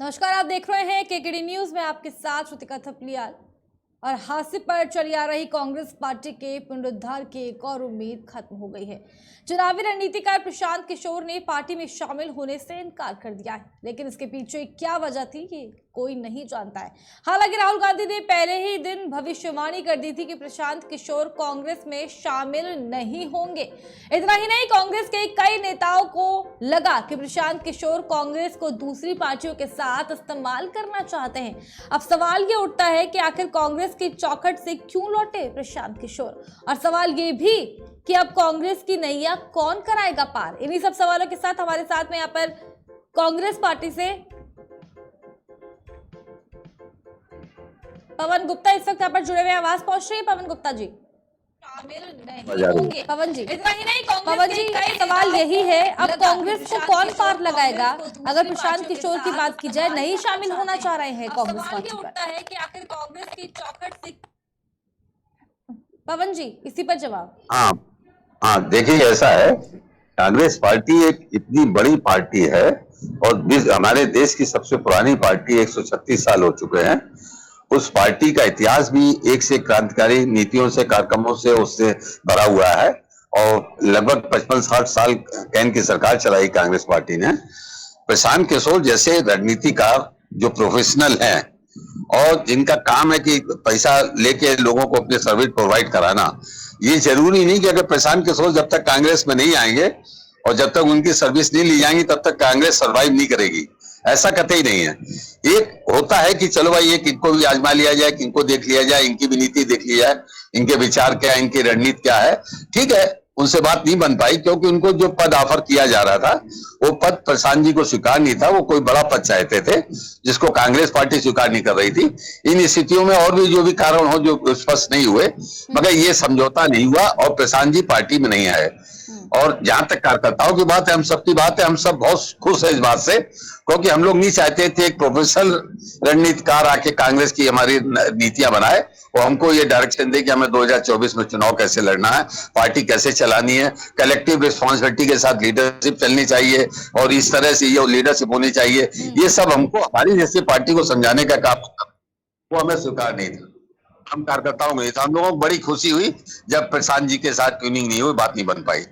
नमस्कार, आप देख रहे हैं केकेडी न्यूज में आपके साथ श्रुतिका थपलियाल। और हाशिए पर चली आ रही कांग्रेस पार्टी के पुनरुद्धार की एक और उम्मीद खत्म हो गई है। चुनावी रणनीतिकार प्रशांत किशोर ने पार्टी में शामिल होने से इनकार कर दिया है, लेकिन इसके पीछे क्या वजह थी ये कोई नहीं जानता है। हालांकि राहुल गांधी ने पहले ही दिन भविष्यवाणी कर दी थी कि प्रशांत किशोर कांग्रेस में शामिल नहीं होंगे। इतना ही नहीं, कांग्रेस के कई नेताओं को लगा कि प्रशांत किशोर कांग्रेस को दूसरी पार्टियों के साथ इस्तेमाल करना चाहते हैं। अब सवाल ये उठता है कि आखिर कांग्रेस की चौखट से क्यों लौटे प्रशांत किशोर, और सवाल ये भी कि अब कांग्रेस की नैया कौन कराएगा पार। इन्हीं सब सवालों के साथ हमारे साथ में यहाँ पर कांग्रेस पार्टी से पवन गुप्ता इस वक्त यहाँ पर जुड़े हुए आवाज पहुंच रही है। पवन गुप्ता जी, पवन जी, इतना ही नहीं, पवन जी, सवाल यही है, अब कांग्रेस को कौन पार लगाएगा अगर प्रशांत किशोर की बात की जाए नहीं शामिल होना चाह रहे हैं कांग्रेस पार्टी पर। है कि आखिर कांग्रेस की चौखट से पवन जी, इसी पर जवाब। हाँ, देखिए ऐसा है, कांग्रेस पार्टी एक इतनी बड़ी पार्टी है और हमारे देश की सबसे पुरानी पार्टी, 136 साल हो चुके हैं। उस पार्टी का इतिहास भी एक से क्रांतिकारी नीतियों से, कार्यक्रमों से उससे भरा हुआ है और लगभग 55-60 साल केंद्र की सरकार चलाई कांग्रेस पार्टी ने। प्रशांत किशोर जैसे रणनीतिकार जो प्रोफेशनल हैं और जिनका काम है कि पैसा लेके लोगों को अपने सर्विस प्रोवाइड कराना, ये जरूरी नहीं कि अगर प्रशांत किशोर जब तक कांग्रेस में नहीं आएंगे और जब तक उनकी सर्विस नहीं ली जाएंगी तब तक कांग्रेस सरवाइव नहीं करेगी। ऐसा कतई नहीं है। एक होता है कि चलो भाई एक इनको भी आजमा लिया जाए, इनको देख लिया जाए, इनकी भी नीति देख ली जाए, इनके विचार क्या है, इनकी रणनीति क्या है। ठीक है, उनसे बात नहीं बन पाई क्योंकि उनको जो पद ऑफर किया जा रहा था वो पद प्रशांत जी को स्वीकार नहीं था। वो कोई बड़ा पद चाहते थे जिसको कांग्रेस पार्टी स्वीकार नहीं कर रही थी। इन स्थितियों में और भी जो भी कारण हो जो स्पष्ट नहीं हुए, मगर ये समझौता नहीं हुआ और प्रशांत जी पार्टी में नहीं आए। और जहां तक कार्यकर्ताओं की बात है, हम सबकी बात है, हम सब बहुत खुश है इस बात से, क्योंकि हम लोग नहीं चाहते थे एक प्रोफेशनल रणनीतिकार आके कांग्रेस की हमारी नीतियां बनाए और हमको ये डायरेक्शन दे कि हमें 2024 में चुनाव कैसे लड़ना है, पार्टी कैसे चलानी है, कलेक्टिव रिस्पॉन्सिबिलिटी के साथ लीडरशिप चलनी चाहिए और इस तरह से ये लीडरशिप होनी चाहिए। ये सब हमको हमारी जैसी पार्टी को समझाने का काम, वो हमें स्वीकार नहीं था। हम कार्यकर्ताओं में था, हम लोगों को बड़ी खुशी हुई जब प्रशांत जी के साथ ट्यूनिंग नहीं हुई, बात नहीं बन पाई।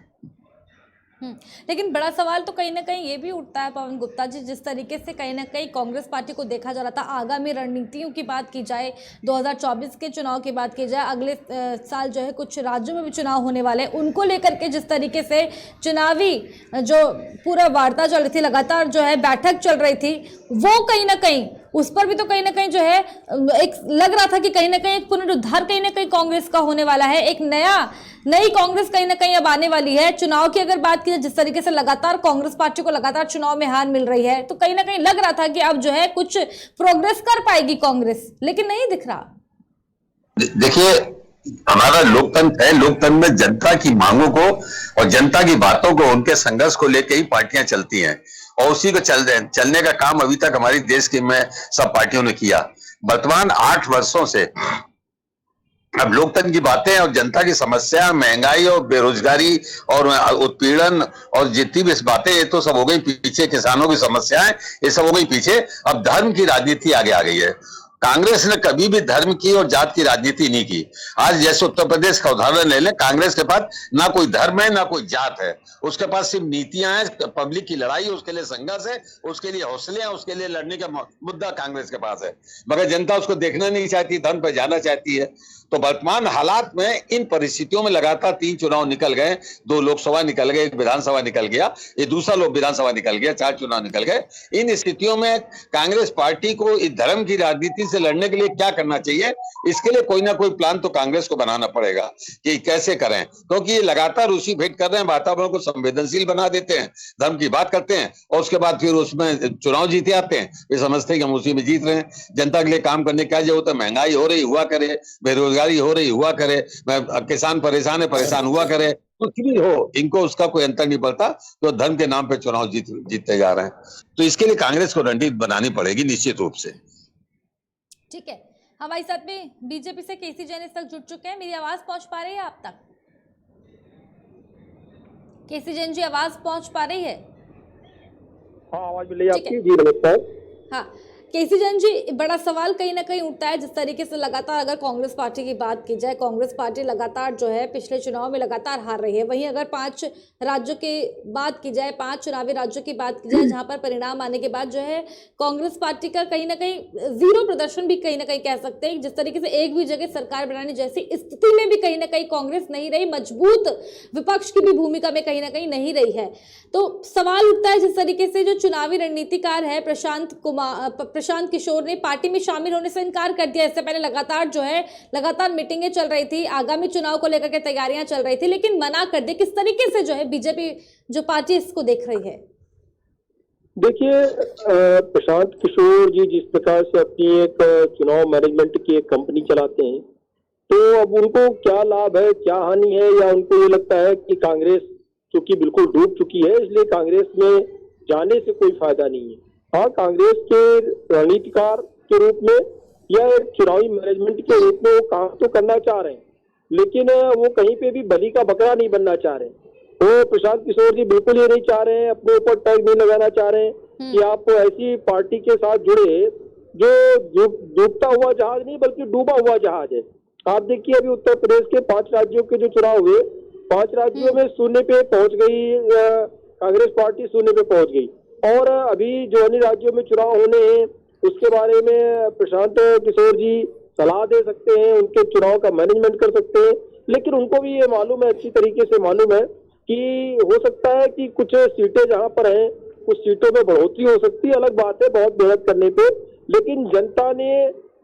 लेकिन बड़ा सवाल तो कहीं ना कहीं ये भी उठता है पवन गुप्ता जी, जिस तरीके से कहीं ना कहीं कांग्रेस पार्टी को देखा जा रहा था, आगामी रणनीतियों की बात की जाए, 2024 के चुनाव की बात की जाए, अगले साल जो है कुछ राज्यों में भी चुनाव होने वाले हैं, उनको लेकर के जिस तरीके से चुनावी जो पूरा वार्ता चल रही थी, लगातार जो है बैठक चल रही थी, वो कहीं ना कहीं उस पर भी तो कहीं ना कहीं जो है एक लग रहा था कि कहीं ना कहीं एक पुनरुद्धार कहीं ना कहीं कांग्रेस का होने वाला है, एक नई कांग्रेस कहीं ना कहीं अब आने वाली है। चुनाव की अगर बात की जाए, जिस तरीके से लगातार कांग्रेस पार्टी को लगातार चुनाव में हार मिल रही है, तो कहीं ना कहीं लग रहा था कि अब जो है कुछ प्रोग्रेस कर पाएगी कांग्रेस, लेकिन नहीं दिख रहा। देखिए, हमारा लोकतंत्र है, लोकतंत्र में जनता की मांगों को और जनता की बातों को, उनके संघर्ष को लेकर ही पार्टियां चलती हैं और उसी को चलने का काम अभी तक हमारी देश की में सब पार्टियों ने किया। वर्तमान 8 वर्षों से अब लोकतंत्र की बातें और जनता की समस्या, महंगाई और बेरोजगारी और उत्पीड़न और जितनी भी बातें, ये तो सब हो गई पीछे। किसानों की समस्याएं, ये सब हो गई पीछे। अब धर्म की राजनीति आगे आ गई है। कांग्रेस ने कभी भी धर्म की और जात की राजनीति नहीं की। आज जैसे उत्तर प्रदेश का उदाहरण ले लें, कांग्रेस के पास ना कोई धर्म है ना कोई जात है, उसके पास सिर्फ नीतियां हैं, पब्लिक की लड़ाई, उसके लिए संघर्ष है, उसके लिए हौसले हैं, उसके लिए लड़ने का मुद्दा कांग्रेस के पास है। मगर जनता उसको देखना नहीं चाहती, धर्म पर जाना चाहती है। तो वर्तमान हालात में इन परिस्थितियों में लगातार 3 चुनाव निकल गए, 2 लोकसभा निकल गए, 1 विधानसभा निकल गया, ये दूसरा विधानसभा निकल गया, 4 चुनाव निकल गए। इन स्थितियों में कांग्रेस पार्टी को इस धर्म की राजनीति से लड़ने के लिए क्या करना चाहिए, इसके लिए कोई ना कोई प्लान तो कांग्रेस को बनाना पड़ेगा कि कैसे करें, क्योंकि ये लगातार उसी भेंट कर रहे हैं, वातावरण को संवेदनशील बना देते हैं, धर्म की बात करते हैं और उसके बाद फिर उसमें चुनाव जीते आते हैं। वे समझते हैं कि हम उसी में जीत रहे हैं। जनता के लिए काम करने की क्या जरूरत है? महंगाई हो रही हुआ करे, बेरोजगारी हो रही हुआ करे, किसान परेशान है परेशान हुआ करे, कुछ भी हो, इनको उसका कोई अंतर नहीं पड़ता। तो धर्म के नाम पे चुनाव जीतते जा रहे हैं। तो इसके लिए कांग्रेस को रणनीति बनानी पड़ेगी निश्चित रूप से। ठीक है, हमारे साथ में बीजेपी से केसी जैन इस तक जुड़ चुके हैं। मेरी आवाज पहुंच पा रही है आप तक? केसी जैन जी, आवाज पहुंच पा रही है? हाँ, आवाज मिल रही है आपकी जी। नमस्कार। हाँ, केसी जैन जी, बड़ा सवाल कहीं ना कहीं उठता है जिस तरीके से लगातार अगर कांग्रेस पार्टी की बात की जाए, कांग्रेस पार्टी लगातार जो है पिछले चुनाव में लगातार हार रही है। वहीं अगर 5 राज्यों की बात की जाए, 5 चुनावी राज्यों की बात की जाए जहां पर परिणाम आने के बाद जो है कांग्रेस पार्टी का कहीं ना कहीं जीरो प्रदर्शन भी कहीं ना कहीं कह सकते हैं। जिस तरीके से एक भी जगह सरकार बनाने जैसी स्थिति में भी कहीं ना कहीं कांग्रेस नहीं रही, मजबूत विपक्ष की भी भूमिका में कहीं ना कहीं नहीं रही है। तो सवाल उठता है जिस तरीके से जो चुनावी रणनीतिकार है प्रशांत किशोर ने पार्टी में शामिल होने से इनकार कर दिया। इससे पहले लगातार मीटिंगें चल रही थी, आगामी चुनाव को लेकर के तैयारियां चल रही थी, लेकिन मना कर दी। किस तरीके से जो है बीजेपी जो पार्टी इसको देख रही है? देखिए, प्रशांत किशोर जी जिस प्रकार से अपनी एक चुनाव मैनेजमेंट की एक कंपनी चलाते हैं, तो अब उनको क्या लाभ है, क्या हानि है, या उनको ये लगता है कि कांग्रेस चूंकि बिल्कुल डूब चुकी है इसलिए कांग्रेस में जाने से कोई फायदा नहीं है। हाँ, कांग्रेस के रणनीतिकार के रूप में या एक चुनावी मैनेजमेंट के रूप में वो काम तो करना चाह रहे हैं, लेकिन वो कहीं पे भी बलि का बकरा नहीं बनना चाह रहे। तो प्रशांत किशोर जी बिल्कुल ये नहीं चाह रहे हैं, अपने ऊपर टैग नहीं लगाना चाह रहे हैं कि आप ऐसी पार्टी के साथ जुड़े जो डूबता हुआ जहाज नहीं बल्कि डूबा हुआ जहाज है। आप देखिए, अभी उत्तर प्रदेश के 5 राज्यों के जो चुनाव हुए, 5 राज्यों में शून्य पे पहुंच गई कांग्रेस पार्टी, शून्य पे पहुंच गई। और अभी जो अन्य राज्यों में चुनाव होने हैं उसके बारे में प्रशांत किशोर जी सलाह दे सकते हैं, उनके चुनाव का मैनेजमेंट कर सकते हैं, लेकिन उनको भी ये मालूम है, अच्छी तरीके से मालूम है कि हो सकता है कि कुछ सीटें जहां पर हैं कुछ सीटों में बढ़ोतरी हो सकती है, अलग बात है बहुत मेहनत करने पे। लेकिन जनता ने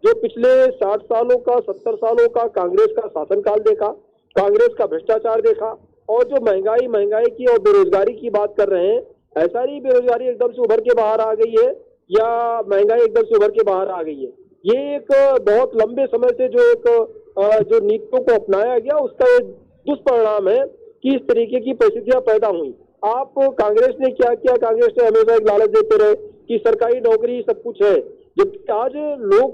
जो पिछले 60 सालों का 70 सालों का कांग्रेस का शासनकाल देखा, कांग्रेस का भ्रष्टाचार देखा, और जो महंगाई की और बेरोजगारी की बात कर रहे हैं, ऐसा नहीं बेरोजगारी एकदम से उभर के बाहर आ गई है या महंगाई एकदम से उभर के बाहर आ गई है। ये एक बहुत लंबे समय से जो नीतियों को अपनाया गया उसका एक दुष्परिणाम है कि इस तरीके की परिस्थितियां पैदा हुई। आप कांग्रेस ने क्या किया? कांग्रेस ने हमेशा एक लालच देते रहे कि सरकारी नौकरी सब कुछ है, जबकि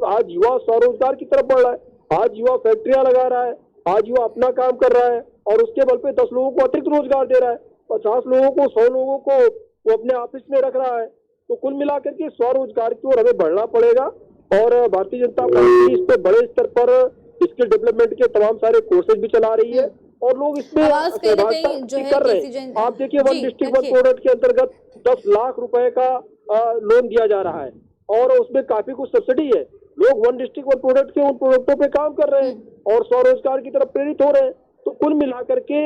आज युवा स्वरोजगार की तरफ बढ़ रहा है, आज युवा फैक्ट्रियां लगा रहा है, आज युवा अपना काम कर रहा है और उसके बल पे 10 लोगों को अतिरिक्त रोजगार दे रहा है, 50 लोगों को 100 लोगों को वो अपने ऑफिस में रख रहा है। तो कुल मिलाकर के स्वरोजगार की ओर हमें बढ़ना पड़ेगा और भारतीय जनता पार्टी इस पे बड़े स्तर पर स्किल डेवलपमेंट के तमाम सारे कोर्सेज भी चला रही है और लोग इसमें कर रहे हैं। आप देखिए, वन डिस्ट्रिक्ट वन प्रोडक्ट के अंतर्गत 10 लाख रुपए का लोन दिया जा रहा है और उसमें काफी कुछ सब्सिडी है। लोग वन डिस्ट्रिक्ट वन प्रोडक्ट के उन प्रोडक्टों पे काम कर रहे हैं और स्वरोजगार की तरफ प्रेरित हो रहे हैं। तो कुल मिलाकर के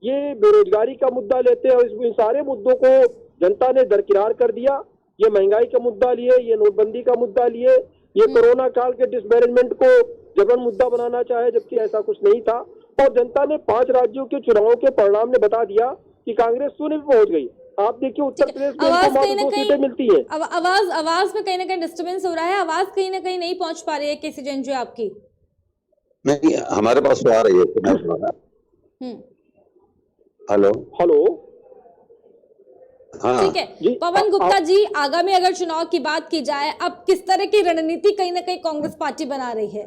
ये बेरोजगारी का मुद्दा लेते हैं और इन सारे मुद्दों को जनता ने दरकिनार कर दिया। ये महंगाई का मुद्दा लिए, ये नोटबंदी का मुद्दा लिए, ये कोरोना काल के डिसमैनेजमेंट को जबरन मुद्दा बनाना चाहे, जबकि ऐसा कुछ नहीं था। और जनता ने 5 राज्यों के चुनावों के परिणाम ने बता दिया कि कांग्रेस शून्य में पहुंच गई। आप देखिए, उत्तर प्रदेश में मात्र 2 सीटें मिलती है। आवाज में कहीं ना कहीं डिस्टर्बेंस हो रहा है, आवाज कहीं ना कहीं नहीं पहुंच पा रही है केसी जैन जी आपकी। नहीं, हमारे पास तो आ रही है। हेलो हेलो, हाँ ठीक है। पवन गुप्ता जी, आगामी अगर चुनाव की बात की जाए, अब किस तरह की रणनीति कहीं ना कहीं कांग्रेस पार्टी बना रही है?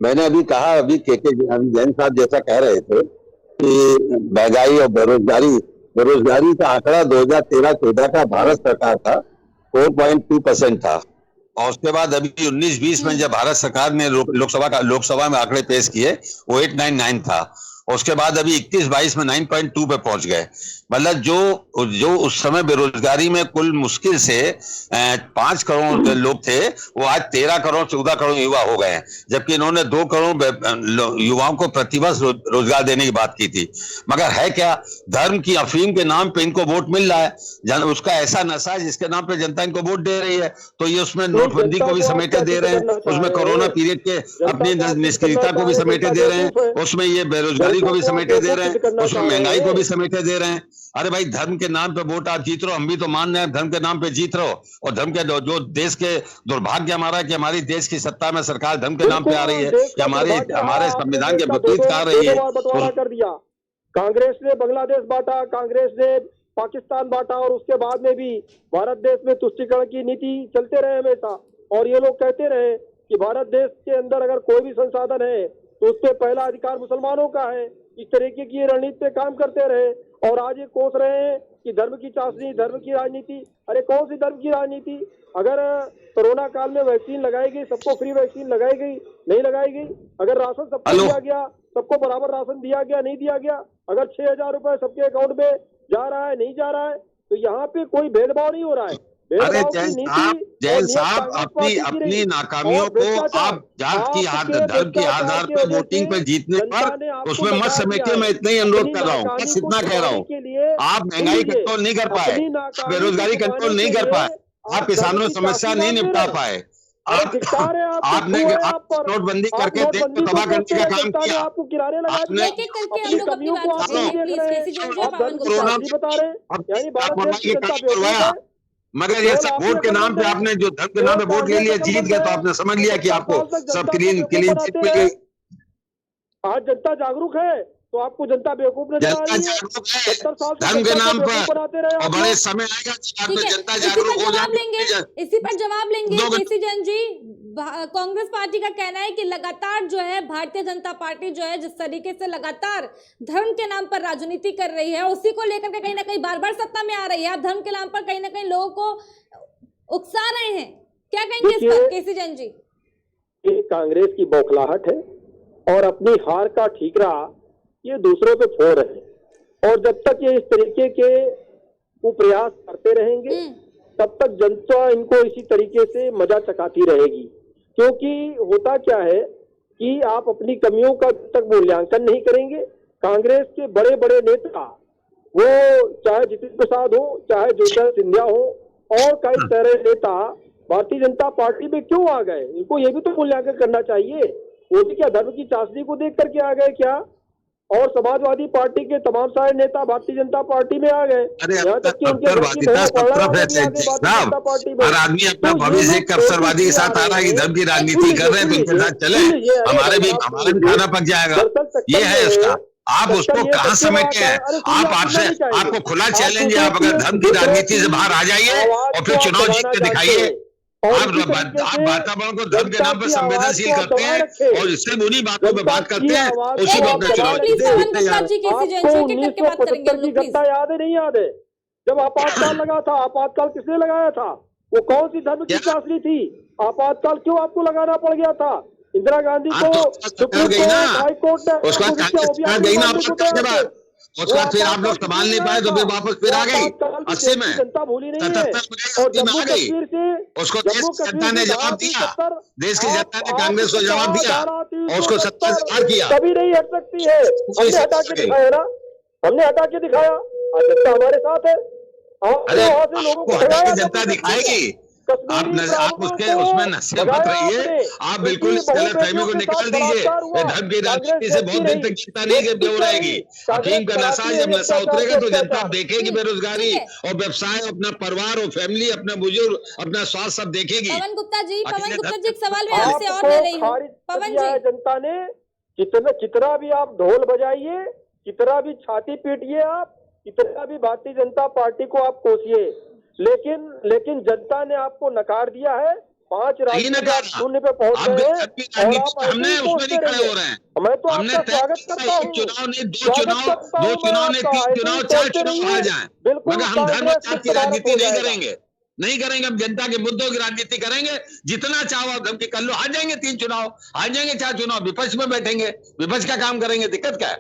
मैंने अभी कहा, अभी जैन साहब जैसा कह रहे थे कि महंगाई और बेरोजगारी का आंकड़ा 2013-14 का भारत सरकार का 4.2% था और उसके बाद अभी 19-20 में जब भारत सरकार ने लोकसभा में आंकड़े पेश किए वो 899 था और उसके बाद अभी 21-22 में 9.2 पे पहुंच गए। मतलब जो उस समय बेरोजगारी में कुल मुश्किल से 5 करोड़ लोग थे, वो आज 13 करोड़ 14 करोड़ युवा हो गए हैं, जबकि इन्होंने 2 करोड़ युवाओं को प्रतिवर्ष रोजगार देने की बात की थी। मगर है क्या, धर्म की अफीम के नाम पे इनको वोट मिल रहा है, उसका ऐसा नशा है जिसके नाम पे जनता इनको वोट दे रही है। तो ये उसमें नोटबंदी को भी समेटे दे रहे हैं, उसमें कोरोना पीरियड के अपनी निष्क्रियता को भी समेटे दे रहे हैं, उसमें ये बेरोजगारी को भी समेटे दे रहे हैं, उसमें महंगाई को भी समेटे दे रहे हैं। अरे भाई, धर्म के नाम पे वोट आप जीत रहे हो, हम भी तो मान रहे हैं धर्म के नाम पे जीत रहे हो। और धर्म के जो देश के दुर्भाग्य हमारा है कि हमारी देश की सत्ता में सरकार धर्म के नाम पे आ रही है कि हमारे संविधान के विपरीत कर रही है। बंटवारा कर दिया कांग्रेस ने, बांग्लादेश बांटा, कांग्रेस ने पाकिस्तान बांटा और उसके बाद में भी भारत देश में तुष्टीकरण की नीति चलते रहे हमेशा। और ये लोग कहते रहे कि भारत देश के अंदर अगर कोई भी संसाधन है तो उस पर पहला अधिकार मुसलमानों का है। इस तरीके की रणनीति पे काम करते रहे और आज ये कोस रहे हैं कि धर्म की चाशनी, धर्म की राजनीति। अरे कौन सी धर्म की राजनीति? अगर कोरोना काल में वैक्सीन लगाई गई, सबको फ्री वैक्सीन लगाई गई, नहीं लगाई गई? अगर राशन सबको दिया गया, सबको बराबर राशन दिया गया, नहीं दिया गया? अगर 6,000 रुपए सबके अकाउंट में जा रहा है, नहीं जा रहा है? तो यहाँ पे कोई भेदभाव नहीं हो रहा है। अरे जैन साहब अपनी नाकामियों को आप जात की धर्म के आधार पर वोटिंग पर जीतने पर उसमें मत समेटिए। मैं इतना ही अनुरोध कर रहा हूँ, बस इतना कह रहा हूँ। आप महंगाई कंट्रोल नहीं कर पाए, बेरोजगारी कंट्रोल नहीं कर पाए, आप किसानों की समस्या नहीं निपटा पाए, आपने नोटबंदी करके देश को तबाह करने का काम किया। आपको किराने लगा दिया, करवाया, मगर ये सब वोट के नाम पे आपने जो धर्म के नाम पे वोट ले लिया, जीत गए, तो आपने समझ लिया कि आपको सब क्लीन चिट मिल गई। आज जनता जागरूक है तो आपको जनता बेवकूफ नजर आ रही है। 70 साल धर्म के नाम पर और बड़े समय आएगा जनता जागरूक हो जाएगी। इसी पर जवाब लेंगे केसी जैन जी। कांग्रेस पार्टी का कहना है कि लगातार जो है भारतीय जनता पार्टी जो है जिस तरीके से लगातार धर्म के नाम पर राजनीति कर रही है, उसी को लेकर के कहीं ना कहीं बार बार सत्ता में आ रही है। आप धर्म के नाम पर कहीं ना कहीं लोगों को उकसा रहे हैं, क्या कहेंगे इस पर केसी जैन जी? ये कांग्रेस की बौखलाहट है और अपनी हार का ठीकरा ये दूसरों पे फोड़ रहे हैं। और जब तक ये इस तरीके के प्रयास करते रहेंगे तब तक जनता इनको इसी तरीके से मजा चकाती रहेगी। क्योंकि होता क्या है कि आप अपनी कमियों का जब तक मूल्यांकन नहीं करेंगे, कांग्रेस के बड़े बड़े नेता, वो चाहे जितिन प्रसाद हो, चाहे ज्योतिरादित्य सिंधिया हो और कई सारे नेता भारतीय जनता पार्टी में क्यों आ गए? इनको ये भी तो मूल्यांकन करना चाहिए। वो भी क्या धर्म की चाशनी को देख करके आ गए क्या? और समाजवादी पार्टी के तमाम सारे नेता भारतीय जनता पार्टी में आ गए। यहाँ तक कि उनके हर आदमी अपना भविष्य एक अवसरवादी के साथ आ रहा है कि धर्म की राजनीति कर रहे हैं, तो इनके साथ चले, हमारे भी खाना पक जाएगा। ये है इसका। आप उसको कहाँ समेटते हैं? आपको खुला चैलेंज है, आप अगर धर्म की राजनीति से बाहर आ जाइए और फिर चुनाव जीत के दिखाइए। आप वातावरण को धर्म के नाम पर संवेदनशील करते हैं और इससे उन्हीं बातों पर बात करते हैं, उसी को अपना चुनाव आपको 1975 की घटना याद है, नहीं याद है? जब आपातकाल लगा था, आपातकाल किसने लगाया था? वो कौन सी धर्म की चाशनी थी? आपातकाल क्यों आपको लगाना पड़ गया था? इंदिरा गांधी को सुप्रीम कोर्ट, हाई कोर्ट ने उसके बाद फिर आप लोग संभाल नहीं पाए तो फिर वापस फिर आ गई 80 में, 77 में आ गई। उसको देश की जनता ने जवाब दिया, देश की जनता ने कांग्रेस को जवाब दिया और उसको सत्ता से बाहर किया। कभी नहीं हट सकती है। हमने हटा के दिखाया ना, हमने हटा के दिखाया, जनता हमारे साथ है। अरे आपको हटा के जनता दिखाएगी। आप उसमें नशे मत रहिए, आप बिल्कुल इस गलतफहमी को निकाल दीजिए। धर्म की राजनीति से बहुत दिन तक जनता नहीं हो रहेगी। अफीम का नशा, जब नशा उतरेगा तो जनता देखेगी बेरोजगारी और व्यवसाय, अपना परिवार और फैमिली, अपना बुजुर्ग, अपना स्वास्थ्य सब देखेगी। पवन गुप्ता जी, एक सवाल मैं आपसे और ले रही हूँ। पवन जी, जनता ने कितना भी आप ढोल बजाइए, कितना भी छाती पीटिए, आप कितना भी भारतीय जनता पार्टी को आप कोसिए, लेकिन जनता ने आपको नकार दिया है। 5 राज्य शून्य पे पहुंच गए हैं और हमने उसमें नहीं खड़े हो रहे हैं। मैं तो आपका स्वागत करता हूं। चुनाव ने 2 चुनाव ने 3 चुनाव 4 चुनाव आ जाए, मगर हम धर्म जात की राजनीति नहीं करेंगे। हम जनता के मुद्दों की राजनीति करेंगे। जितना चाहो आप धर्म की कर लो, हार जाएंगे 3 चुनाव, हार जाएंगे 4 चुनाव, विपक्ष में बैठेंगे, विपक्ष का काम करेंगे, दिक्कत क्या है?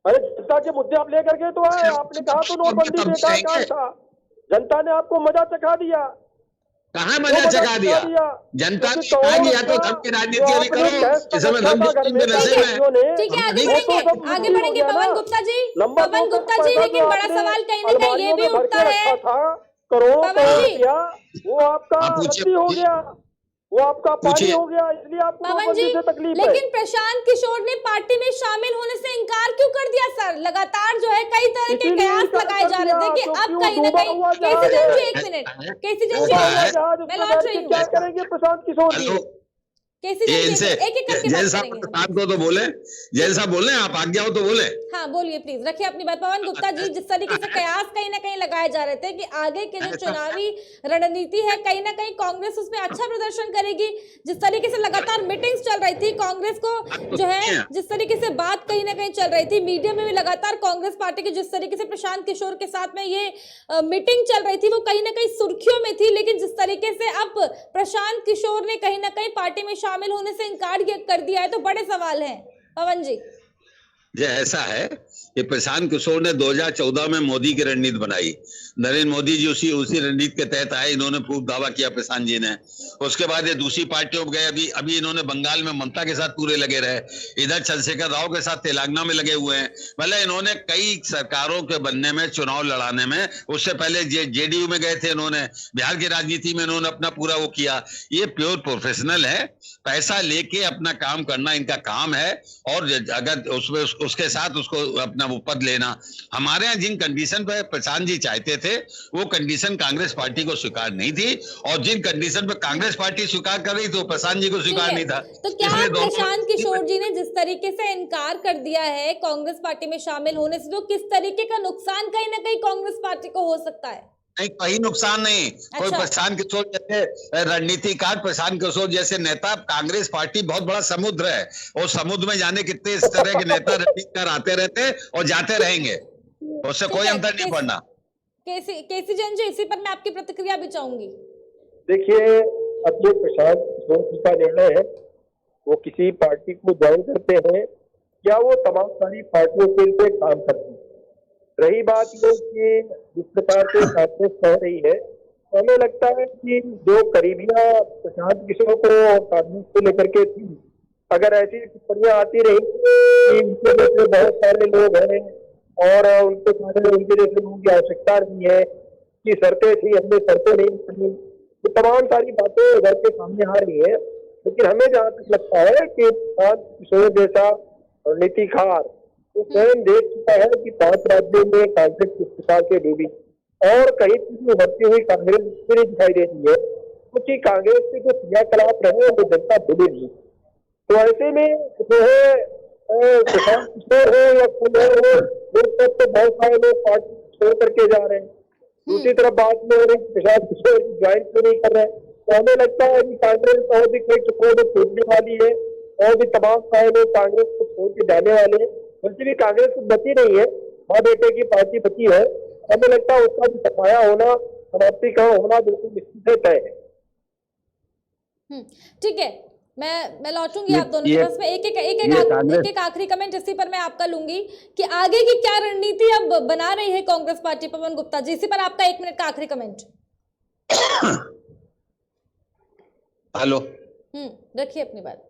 अरे जनता के मुद्दे आप लेकर के तो आए, आपने कहा तो नोटबंदी बेकार था, जनता ने आपको मजा चका दिया। कहाँ मजा चका दिया? जनता ने कहा कि या तो धर्म की राजनीति अभी करो, इस समय धर्म के नशे में। ठीक है, आगे बढ़ेंगे पवन गुप्ता जी। लेकिन बड़ा सवाल कहीं ना कहीं ये भी उठता है, करोड़ों रुपया वो आपका हो गया, वो आपका पानी हो गया, इसलिए आपको पवन जी, तकलीफ है। लेकिन प्रशांत किशोर ने पार्टी में शामिल होने से इनकार क्यों कर दिया सर? लगातार जो है कई तरह के कयास लगाए जा रहे थे कि अब कहीं ना कहीं केसी जैन जी, 1 मिनट, केसी जैन जी, मैं लौट रही हूँ। क्या करेंगे प्रशांत किशोर जी? कैसी ये जन इनसे एक एक करके जैन बात साहब करेंगे हम। प्रसाद को तो बोले, जैन साहब बोल रहे हैं, आप आज्ञा हो तो बोले। हाँ बोलिए प्लीज, रखिए अपनी बात। पवन गुप्ता जी, जिस तरीके से कयास कहीं ना कहीं लगाए जा रहे थे कि आगे के जो चुनावी रणनीति है कहीं ना कहीं कांग्रेस उसमें अच्छा प्रदर्शन करेगी, जिस तरीके से लगातार मीटिंग्स चल रही थी कांग्रेस को, जो है जिस तरीके से बात कहीं ना कहीं चल रही थी मीडिया में भी लगातार कांग्रेस पार्टी की, जिस तरीके से प्रशांत किशोर के साथ में ये मीटिंग चल रही थी वो कहीं ना कहीं सुर्खियों में थी, लेकिन जिस तरीके से अब प्रशांत किशोर ने कहीं ना कहीं पार्टी में शामिल होने से इनकार कर दिया है, तो बड़े सवाल हैं पवन जी। ये ऐसा है कि प्रशांत किशोर ने 2014 में मोदी की रणनीति बनाई, नरेंद्र मोदी जी उसी रणनीति के तहत आए, इन्होंने खूब दावा किया प्रशांत जी ने। उसके बाद ये दूसरी पार्टियों में गए, अभी इन्होंने बंगाल में ममता के साथ पूरे लगे रहे, इधर चंद्रशेखर राव के साथ तेलंगाना में लगे हुए हैं। मतलब इन्होंने कई सरकारों के बनने में, चुनाव लड़ाने में, उससे पहले जेडीयू में गए थे इन्होंने, बिहार की राजनीति में इन्होंने अपना पूरा वो किया। ये प्योर प्रोफेशनल है, पैसा लेके अपना काम करना इनका काम है, और अगर उसमें उसके साथ उसको अपना वो पद लेना। हमारे यहाँ जिन कंडीशन पे प्रशांत जी चाहते थे वो कंडीशन कांग्रेस पार्टी को स्वीकार नहीं थी, और जिन कंडीशन पे कांग्रेस पार्टी स्वीकार कर रही थी वो प्रशांत जी को स्वीकार नहीं था। तो क्या प्रशांत किशोर जी ने जिस तरीके से इनकार कर दिया है कांग्रेस पार्टी में शामिल होने से, तो किस तरीके का नुकसान कहीं ना कहीं कांग्रेस पार्टी को हो सकता है? नहीं, कहीं नुकसान नहीं। कोई प्रशांत किशोर जैसे रणनीतिकार, प्रशांत किशोर जैसे नेता, कांग्रेस पार्टी बहुत बड़ा समुद्र है, और समुद्र में जाने कितने इस तरह के नेता रणनीतिकार आते रहते और जाते रहेंगे, उससे कोई अंतर नहीं पड़ना। केसी जैन जी, इसी पर मैं आपकी प्रतिक्रिया भी चाहूंगी। देखिए, अब ये प्रशांत किशोर जी का निर्णय है, वो किसी पार्टी को ज्वाइन करते हैं या वो तमाम सारी पार्टियों के लिए काम करते हैं। रही बात ये कि जिस प्रकार से कांग्रेस कह रही है, तो हमें लगता है कि जो करीबियां प्रशांत किशोर को कांग्रेस को लेकर के थी, अगर ऐसी टिप्पणियां आती रही कि उनके जैसे बहुत सारे लोग हैं और उनके सामने उनके जैसे लोगों की आवश्यकता नहीं है, कि शर्तें थी, हमने शर्तें नहीं पड़ी, तो तमाम सारी बातें घर के सामने आ रही है। लेकिन हमें जहाँ तक लगता है कि प्रशांत किशोर जैसा नीतिकार वो स्वयं देख चुका है कि 5 राज्यों में कांग्रेस किस प्रकार से डूबी, और कहीं भी उभरती हुई कांग्रेस नहीं दिखाई देती है, क्योंकि कांग्रेस के जो क्रियाकलाप रहे वो जनता भूली नहीं। तो ऐसे में जो है प्रशांत किशोर हो या कोई हो, तो बहुत सारे लोग पार्टी छोड़ करके जा रहे हैं। दूसरी तरफ बात में हो रही प्रशांत किशोर ज्वाइन क्यों नहीं कर रहे हैं, तो हमें लगता है कि कांग्रेस और भी कई टुकड़ों में टूटने वाली है, और भी तमाम सारे लोग कांग्रेस को छोड़ के जाने वाले हैं। वैसे भी कांग्रेस कुछ बची नहीं है, माँ बेटे की पार्टी बची है, हमें लगता है उसका भी सफाया होना, समाप्तिकरण होना बिल्कुल निश्चित है, तय है। ठीक है, मैं लौटूंगी आप दोनों के पास में। एक आखिरी कमेंट इसी पर मैं आपका लूंगी कि आगे की क्या रणनीति अब बना रही है कांग्रेस पार्टी। पवन गुप्ता जी, इसी पर आपका 1 मिनट का आखिरी कमेंट। हेलो, रखिए अपनी बात।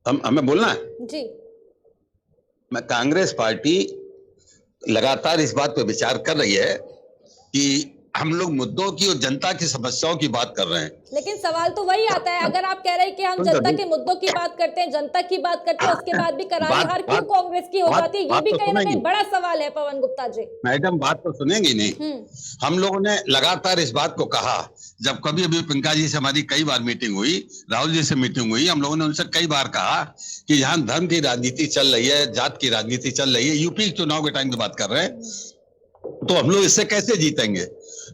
हमें बोलना है जी। मैं कांग्रेस पार्टी लगातार इस बात पर विचार कर रही है कि हम लोग मुद्दों की और जनता की समस्याओं की बात कर रहे हैं, लेकिन सवाल तो वही आता है, अगर आप कह रहे हैं कि हम जनता के मुद्दों की बात करते हैं, जनता की बात करते हैं, उसके बाद भी करारी हार क्यों कांग्रेस की हो जाती है, ये भी कहीं ना कहीं बड़ा सवाल है। पवन गुप्ता जी, मैडम बात तो सुनेंगी नहीं। हम लोगों ने लगातार इस बात को कहा, जब कभी अभी प्रियंका जी से हमारी कई बार मीटिंग हुई, राहुल जी से मीटिंग हुई, हम लोगों ने उनसे कई बार कहा कि यहाँ धर्म की राजनीति चल रही है, जात की राजनीति चल रही है, यूपी चुनाव के टाइम की बात कर रहे हैं, तो हम लोग इससे कैसे जीतेंगे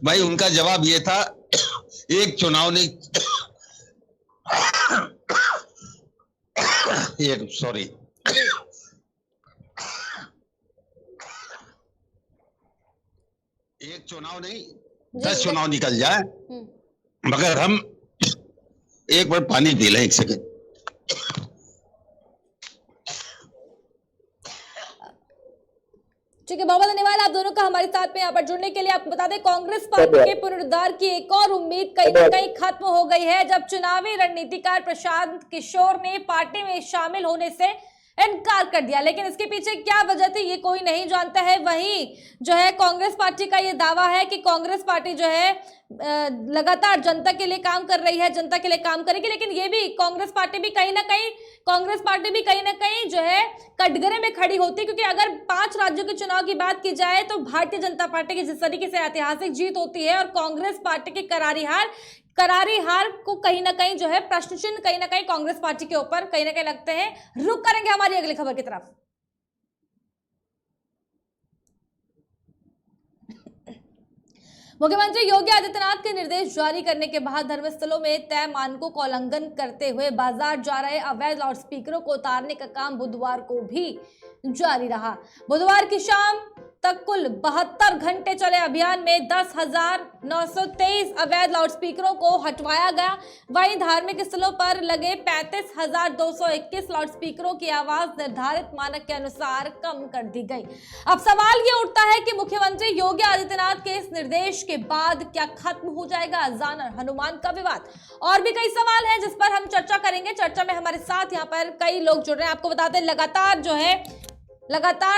भाई। उनका जवाब ये था, एक चुनाव नहीं, सॉरी, एक चुनाव नहीं 10 चुनाव निकल जाए, मगर हम एक बार पानी पी लें, 1 सेकंड। ठीक है, बहुत धन्यवाद आप दोनों का हमारे साथ में यहाँ पर जुड़ने के लिए। आपको बता दें, कांग्रेस पार्टी के पुनरुद्धार की एक और उम्मीद कहीं ना कहीं खत्म हो गई है, जब चुनावी रणनीतिकार प्रशांत किशोर ने पार्टी में शामिल होने से इनकार कर दिया। लेकिन इसके पीछे क्या वजह थी ये कोई नहीं जानता है। वहीं जो है कांग्रेस पार्टी का ये दावा है कि कांग्रेस पार्टी जो है लगातार जनता के लिए काम कर रही है, जनता के लिए काम करेगी। लेकिन ये भी कांग्रेस पार्टी भी कहीं ना कहीं जो है कटघरे में खड़ी होती है, क्योंकि अगर 5 राज्यों के चुनाव की बात की जाए तो भारतीय जनता पार्टी की जिस तरीके से ऐतिहासिक जीत होती है और कांग्रेस पार्टी की करारी हार, करारी हार को कहीं ना कहीं जो है प्रश्न चिन्ह कहीं ना कहीं कांग्रेस पार्टी के ऊपर कहीं ना कहीं लगते हैं। रुक करेंगे हमारी अगली खबर की तरफ। मुख्यमंत्री योगी आदित्यनाथ के निर्देश जारी करने के बाद धर्मस्थलों में तय मानकों का उल्लंघन करते हुए बाजार जा रहे अवैध लाउडस्पीकरों को उतारने का काम बुधवार को भी जारी रहा। बुधवार की शाम तक कुल 72 घंटे चले अभियान में 10,923 अवैध लाउडस्पीकरों को हटवाया गया। वहीं धार्मिक स्थलों पर लगे 35,221 लाउडस्पीकरों की आवाज निर्धारित मानक के अनुसार कम कर दी गई। अब सवाल ये उठता है कि मुख्यमंत्री योगी आदित्यनाथ के इस निर्देश के बाद क्या खत्म हो जाएगा अजान और हनुमान का विवाद? और भी कई सवाल हैं जिस पर हम चर्चा करेंगे। चर्चा में हमारे साथ यहाँ पर कई लोग जुड़ रहे हैं। आपको बताते हैं लगातार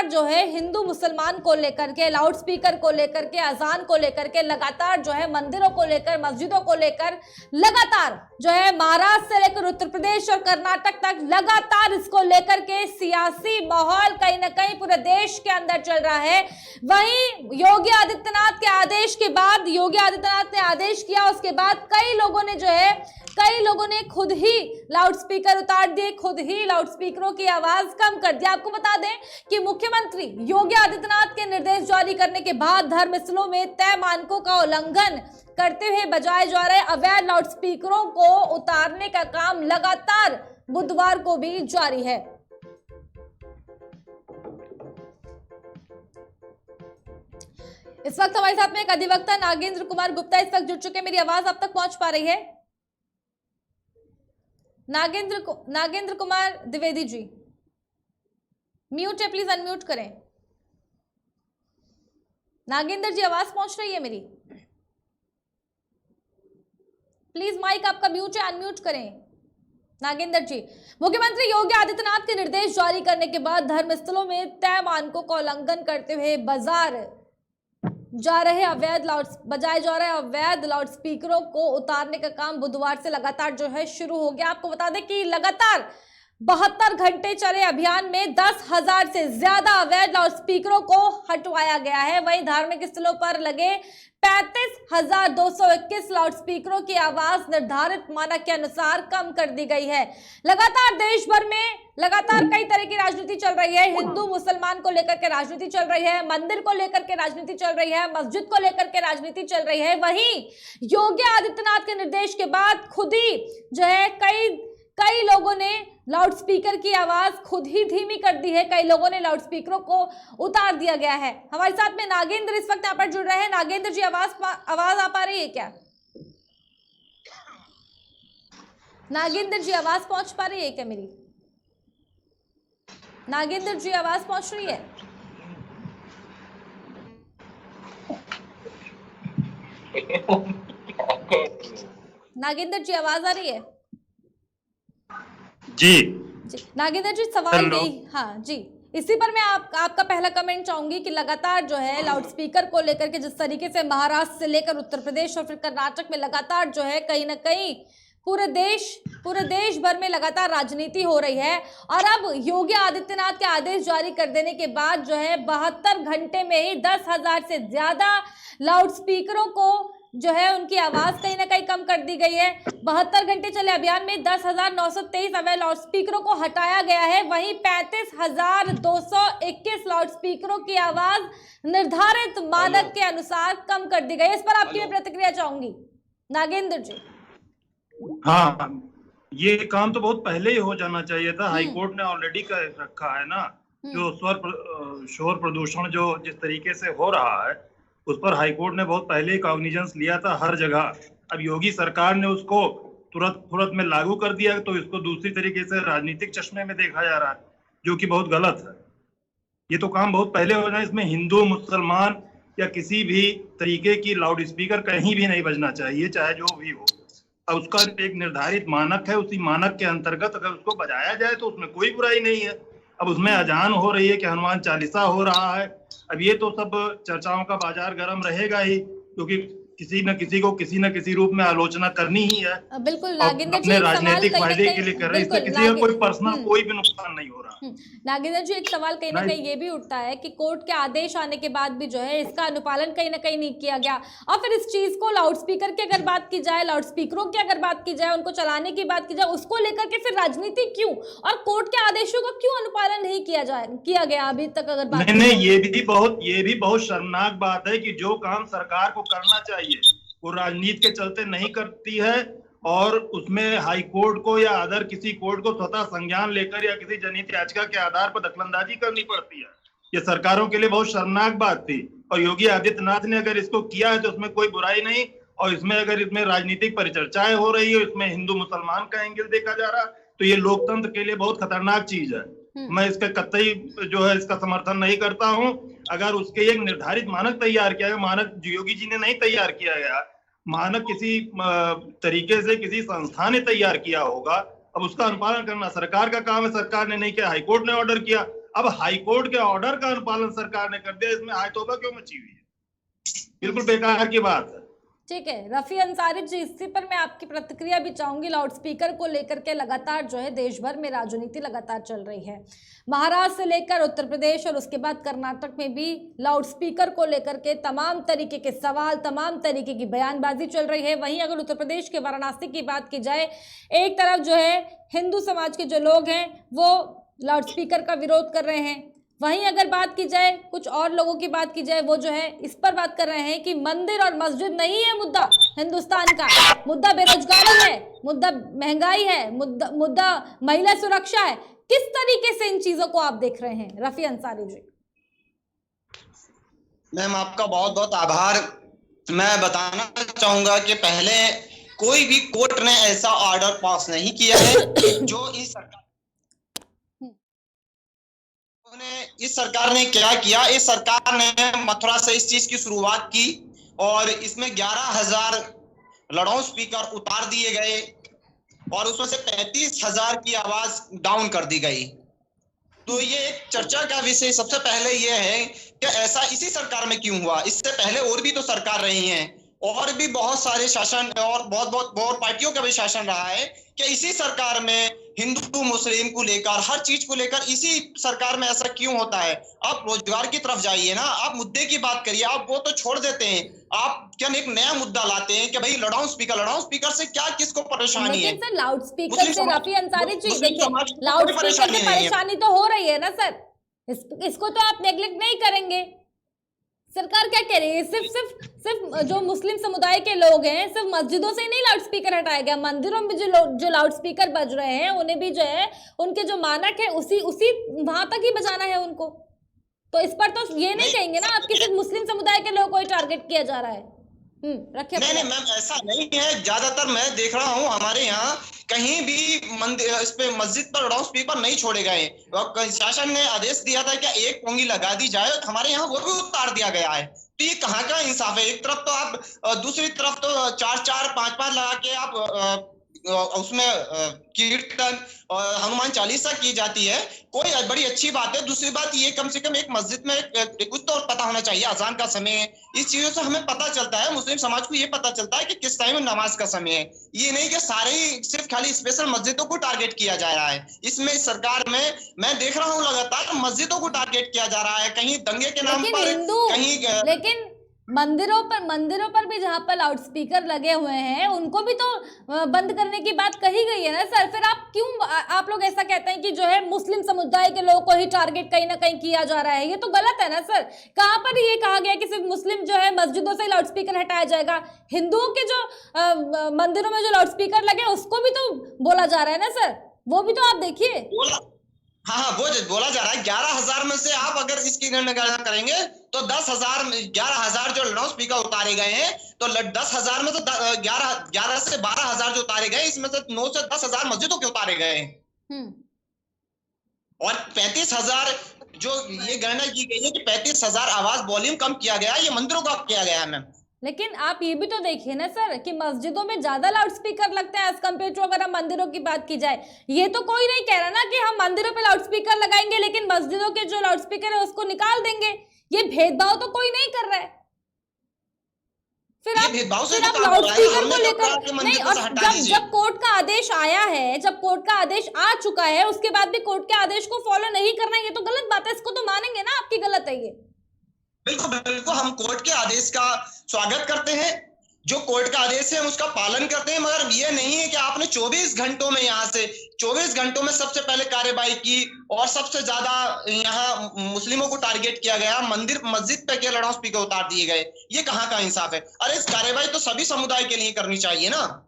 जो है हिंदू मुसलमान को लेकर के, लाउड स्पीकर को लेकर के, अजान को लेकर के, लगातार जो है मंदिरों को लेकर, मस्जिदों को लेकर, लगातार जो है महाराष्ट्र से लेकर उत्तर प्रदेश और कर्नाटक तक लगातार इसको लेकर के सियासी माहौल कहीं ना कहीं पूरे देश के अंदर चल रहा है। वहीं योगी आदित्यनाथ के आदेश के बाद, योगी आदित्यनाथ ने आदेश किया, उसके बाद कई लोगों ने खुद ही लाउडस्पीकर उतार दिए, खुद ही लाउडस्पीकरों की आवाज कम कर दी। आपको बता दें कि मुख्यमंत्री योगी आदित्यनाथ के निर्देश जारी करने के बाद धर्मस्थलों में तय मानकों का उल्लंघन करते हुए बजाए जा रहे अवैध लाउडस्पीकरों को उतारने का काम लगातार बुधवार को भी जारी है। इस वक्त हमारे साथ में एक अधिवक्ता नागेंद्र कुमार गुप्ता इस वक्त जुड़ चुके हैं। मेरी आवाज आप तक पहुंच पा रही है? नागेंद्र कुमार द्विवेदी जी म्यूट है, प्लीज अनम्यूट करें। नागेंद्र जी आवाज पहुंच रही है मेरी? प्लीज माइक आपका म्यूट है, अनम्यूट करें। नागेंद्र जी, मुख्यमंत्री योगी आदित्यनाथ के निर्देश जारी करने के बाद धर्मस्थलों में तय मानकों का उल्लंघन करते हुए बजाए जा रहे अवैध लाउडस्पीकरों को उतारने का काम बुधवार से लगातार जो है शुरू हो गया। आपको बता दें कि लगातार 72 घंटे चले अभियान में 10,000 से ज्यादा अवैध लाउडस्पीकरों को हटवाया गया है। वहीं धार्मिक स्थलों पर लगे 35,221 लाउडस्पीकरों की आवाज निर्धारित मानक के अनुसार कम कर दी गई है। लगातार देश भर में कई तरह की राजनीति चल रही है। हिंदू मुसलमान को लेकर के राजनीति चल रही है, मंदिर को लेकर के राजनीति चल रही है, मस्जिद को लेकर के राजनीति चल रही है। वहीं योगी आदित्यनाथ के निर्देश के बाद खुद ही जो है कई लोगों ने लाउडस्पीकर की आवाज खुद ही धीमी कर दी है, कई लोगों ने लाउडस्पीकरों को उतार दिया गया है। हमारे साथ में नागेंद्र इस वक्त यहाँ पर जुड़ रहे हैं। नागेंद्र जी आवाज आ पा रही है क्या? नागेंद्र जी आवाज पहुंच पा रही है क्या मेरी? नागेंद्र जी आवाज पहुंच रही है? नागेंद्र जी आवाज आ रही है? जी नागेंद्र जी सवाल यही, हाँ जी, इसी पर मैं आपका पहला कमेंट चाहूंगी कि लगातार जो है लाउडस्पीकर को लेकर के जिस तरीके से महाराष्ट्र से लेकर उत्तर प्रदेश और फिर कर्नाटक में लगातार जो है कहीं ना कहीं पूरे देश भर में लगातार राजनीति हो रही है। और अब योगी आदित्यनाथ के आदेश जारी कर देने के बाद जो है 72 घंटे में ही 10,000 से ज्यादा लाउडस्पीकरों को जो है उनकी आवाज कहीं ना कहीं कम कर दी गई है। 72 घंटे चले अभियान में 10,923 अवैध लाउडस्पीकरों को हटाया गया है। वहीं 35,221 लाउडस्पीकरों की आवाज निर्धारित मानक के अनुसार कम कर दी गई है। इस पर आपकी मैं प्रतिक्रिया चाहूंगी नागेंद्र जी। हाँ, ये काम तो बहुत पहले ही हो जाना चाहिए था। हाईकोर्ट ने ऑलरेडी कर रखा है ना, जो शोर प्रदूषण जो जिस तरीके से हो रहा है उस पर हाईकोर्ट ने बहुत पहले ही कॉग्निजेंस लिया था हर जगह। अब योगी सरकार ने उसको तुरंत में लागू कर दिया, तो इसको दूसरी तरीके से राजनीतिक चश्मे में देखा जा रहा है, जो कि बहुत गलत है। ये तो काम बहुत पहले हो जाए। इसमें हिंदू मुसलमान या किसी भी तरीके की लाउड स्पीकर कहीं भी नहीं बजना चाहिए, चाहे जो भी हो। अब उसका एक निर्धारित मानक है, उसी मानक के अंतर्गत अगर उसको बजाया जाए तो उसमें कोई बुराई नहीं है। अब उसमें अजान हो रही है कि हनुमान चालीसा हो रहा है। अब ये तो सब चर्चाओं का बाजार गर्म रहेगा ही, क्योंकि किसी न किसी रूप में आलोचना करनी ही है। बिल्कुल और नागेंद्र जी, अपने एक सवाल राजनीतिक कहीं ना फायदे के कहीं लिए कर रहे हैं, इससे बिल्कुल किसी का कोई पर्सनल कोई भी नुकसान नहीं हो रहा। नागेंद्र जी, एक सवाल कहीं ना नहीं। कहीं ये भी उठता है कि कोर्ट के आदेश आने के बाद भी जो है इसका अनुपालन कहीं ना कहीं नहीं किया गया, और फिर इस चीज को लाउडस्पीकर की अगर बात की जाए, लाउडस्पीकरों की अगर बात की जाए, उनको चलाने की बात की जाए, उसको लेकर के फिर राजनीति क्यों, और कोर्ट के आदेशों का क्यों अनुपालन नहीं किया गया अभी तक अगर बात नहीं, ये भी बहुत शर्मनाक बात है कि जो काम सरकार को करना चाहिए वो राजनीति के चलते नहीं करती है, और उसमें हाई कोर्ट को या अदर किसी कोर्ट को स्वतः संज्ञान लेकर या किसी जनहित याचिका के आधार पर दखलंदाजी करनी पड़ती है। ये सरकारों के लिए बहुत शर्मनाक बात थी, और योगी आदित्यनाथ ने अगर इसको किया है तो उसमें कोई बुराई नहीं, और इसमें राजनीतिक परिचर्चाएं हो रही है, इसमें हिंदू मुसलमान का एंगल देखा जा रहा है, तो ये लोकतंत्र के लिए बहुत खतरनाक चीज है। मैं इसका कतई जो है इसका समर्थन नहीं करता हूं। अगर उसके एक निर्धारित मानक तैयार किया गया, मानक योगी जी ने नहीं तैयार किया गया, मानक किसी तरीके से किसी संस्था ने तैयार किया होगा, अब उसका अनुपालन करना सरकार का काम है। सरकार ने नहीं किया, हाईकोर्ट ने ऑर्डर किया, अब हाईकोर्ट के ऑर्डर का अनुपालन सरकार ने कर दिया, इसमें हाय तौबा क्यों मची हुई है? बिल्कुल बेकार की बात है। ठीक है, रफी अंसारी जी, इसी पर मैं आपकी प्रतिक्रिया भी चाहूंगी। लाउडस्पीकर को लेकर के लगातार जो है देश भर में राजनीति लगातार चल रही है, महाराष्ट्र से लेकर उत्तर प्रदेश और उसके बाद कर्नाटक में भी लाउडस्पीकर को लेकर के तमाम तरीके के सवाल, तमाम तरीके की बयानबाजी चल रही है। वहीं अगर उत्तर प्रदेश के वाराणसी की बात की जाए, एक तरफ जो है हिंदू समाज के जो लोग हैं वो लाउडस्पीकर का विरोध कर रहे हैं, वहीं अगर बात की जाए कुछ और लोगों की बात की जाए, वो जो है इस पर बात कर रहे हैं कि मंदिर और मस्जिद नहीं है मुद्दा हिंदुस्तान का, मुद्दा बेरोजगारी है, मुद्दा महंगाई है, मुद्दा महिला सुरक्षा है। किस तरीके से इन चीजों को आप देख रहे हैं रफी अंसारी जी? मैम, आपका बहुत बहुत आभार। मैं बताना चाहूंगा कि पहले कोई भी कोर्ट ने ऐसा ऑर्डर पास नहीं किया है जो इस सरकार ने क्या किया। इस सरकार ने मथुरा से इस चीज की शुरुआत की और इसमें 11,000 लाउड स्पीकर उतार दिए गए और उसमें से 35,000 की आवाज डाउन कर दी गई। तो ये एक चर्चा का विषय सबसे पहले ये है कि ऐसा इसी सरकार में क्यों हुआ। इससे पहले और भी तो सरकार रही हैं और भी बहुत सारे शासन और बहुत पार्टियों का भी शासन रहा है कि इसी सरकार में हिंदू मुस्लिम को लेकर हर चीज को लेकर इसी सरकार में ऐसा क्यों होता है। आप रोजगार की तरफ जाइए ना, आप मुद्दे की बात करिए, आप वो तो छोड़ देते हैं, आप क्या एक नया मुद्दा लाते हैं कि भाई लाउड स्पीकर से क्या किसको परेशानी है। सर लाउड स्पीकर से रफी अंसारी जी देखिए, लाउड स्पीकर से परेशानी तो हो रही है ना सर, इसको तो आप नेग्लेक्ट नहीं करेंगे। सरकार क्या कह रही है, सिर्फ जो मुस्लिम समुदाय के लोग हैं सिर्फ मस्जिदों से नहीं लाउड स्पीकर हटाया गया, मंदिरों में जो लाउड स्पीकर बज रहे हैं उन्हें भी जो है उनके जो मानक है उसी वहां तक ही बजाना है उनको। तो इस पर तो ये नहीं कहेंगे ना आप कि सिर्फ मुस्लिम समुदाय के लोगों को ही टारगेट किया जा रहा है। रखिए। नहीं मैम, ऐसा नहीं है। ज्यादातर मैं देख रहा हूँ हमारे यहाँ कहीं भी मंदिर इस पे मस्जिद पर लाउड स्पीकर नहीं छोड़े गए। शासन ने आदेश दिया था कि एक पोंगी लगा दी जाए, हमारे यहाँ वो भी उतार दिया गया है। तो ये कहाँ का इंसाफ है। एक तरफ तो आप, दूसरी तरफ तो 4-4, 5-5 लगा के आप उसमें कीर्तन और हनुमान चालीसा की जाती है, कोई बड़ी अच्छी बात है। दूसरी बात ये कम से कम एक मस्जिद में कुछ तो पता होना चाहिए, अजान का समय है, इस चीजों से हमें पता चलता है, मुस्लिम समाज को ये पता चलता है कि किस टाइम नमाज का समय है। ये नहीं कि सारे सिर्फ खाली स्पेशल मस्जिदों को टारगेट किया जा रहा है। इसमें इस सरकार में मैं देख रहा हूँ लगातार मस्जिदों को टारगेट किया जा रहा है, कहीं दंगे के नाम पर, कहीं लेकिन मंदिरों पर भी जहां पर लाउड स्पीकर लगे हुए हैं उनको भी तो बंद करने की बात कही गई है ना सर। फिर आप लोग ऐसा कहते हैं कि जो है मुस्लिम समुदाय के लोगों को ही टारगेट कहीं ना कहीं किया जा रहा है, ये तो गलत है ना सर। कहां पर ये कहा गया कि सिर्फ मुस्लिम जो है मस्जिदों से लाउड स्पीकर हटाया जाएगा, हिंदुओं के जो मंदिरों में जो लाउड स्पीकर लगे उसको भी तो बोला जा रहा है ना सर, वो भी तो आप देखिए। हाँ, वो बोला जा रहा है 11,000 में से आप अगर इसकी गणना करेंगे तो 11,000 जो लाउड स्पीकर उतारे गए हैं तो 10,000 में तो 11 से 12,000 जो उतारे गए, इसमें से 9 से 10,000 मस्जिदों के उतारे गए हैं। और 35,000 जो ये गणना की गई है कि 35,000 आवाज वॉल्यूम कम किया गया, ये मंदिरों का किया गया है मैम। लेकिन आप ये भी तो देखिए ना सर कि मस्जिदों में ज्यादा लाउड स्पीकर लगते हैं एज कम्पेयर टू अगर हम मंदिरों की बात की जाए। ये तो कोई नहीं कह रहा ना कि हम मंदिरों पे लाउड स्पीकर लगाएंगे लेकिन मस्जिदों के जो लाउड स्पीकर है उसको निकाल देंगे। ये भेदभाव तो कोई नहीं कर रहा है। फिर ये आप भेदभाव से फिर तो आप काम हो रहा है, लाउडस्पीकर हमने को तो लेकर कहा कि मंदिर नहीं, को और हटा जब दीजिए। जब कोर्ट का आदेश आया है, जब कोर्ट का आदेश आ चुका है, उसके बाद भी कोर्ट के आदेश को फॉलो नहीं करना, ये तो गलत बात है। इसको तो मानेंगे ना, आपकी गलत है ये। बिल्कुल बिल्कुल, हम कोर्ट के आदेश का स्वागत करते हैं, जो कोर्ट का आदेश है उसका पालन करते हैं, मगर ये नहीं है कि आपने 24 घंटों में यहाँ से 24 घंटों में सबसे पहले कार्रवाई की और सबसे ज्यादा यहाँ मुस्लिमों को टारगेट किया गया, मंदिर मस्जिद पे के लाउड स्पीकर उतार दिए गए। ये कहाँ का इंसाफ है? अरे इस कार्रवाई तो सभी समुदाय के लिए करनी चाहिए ना।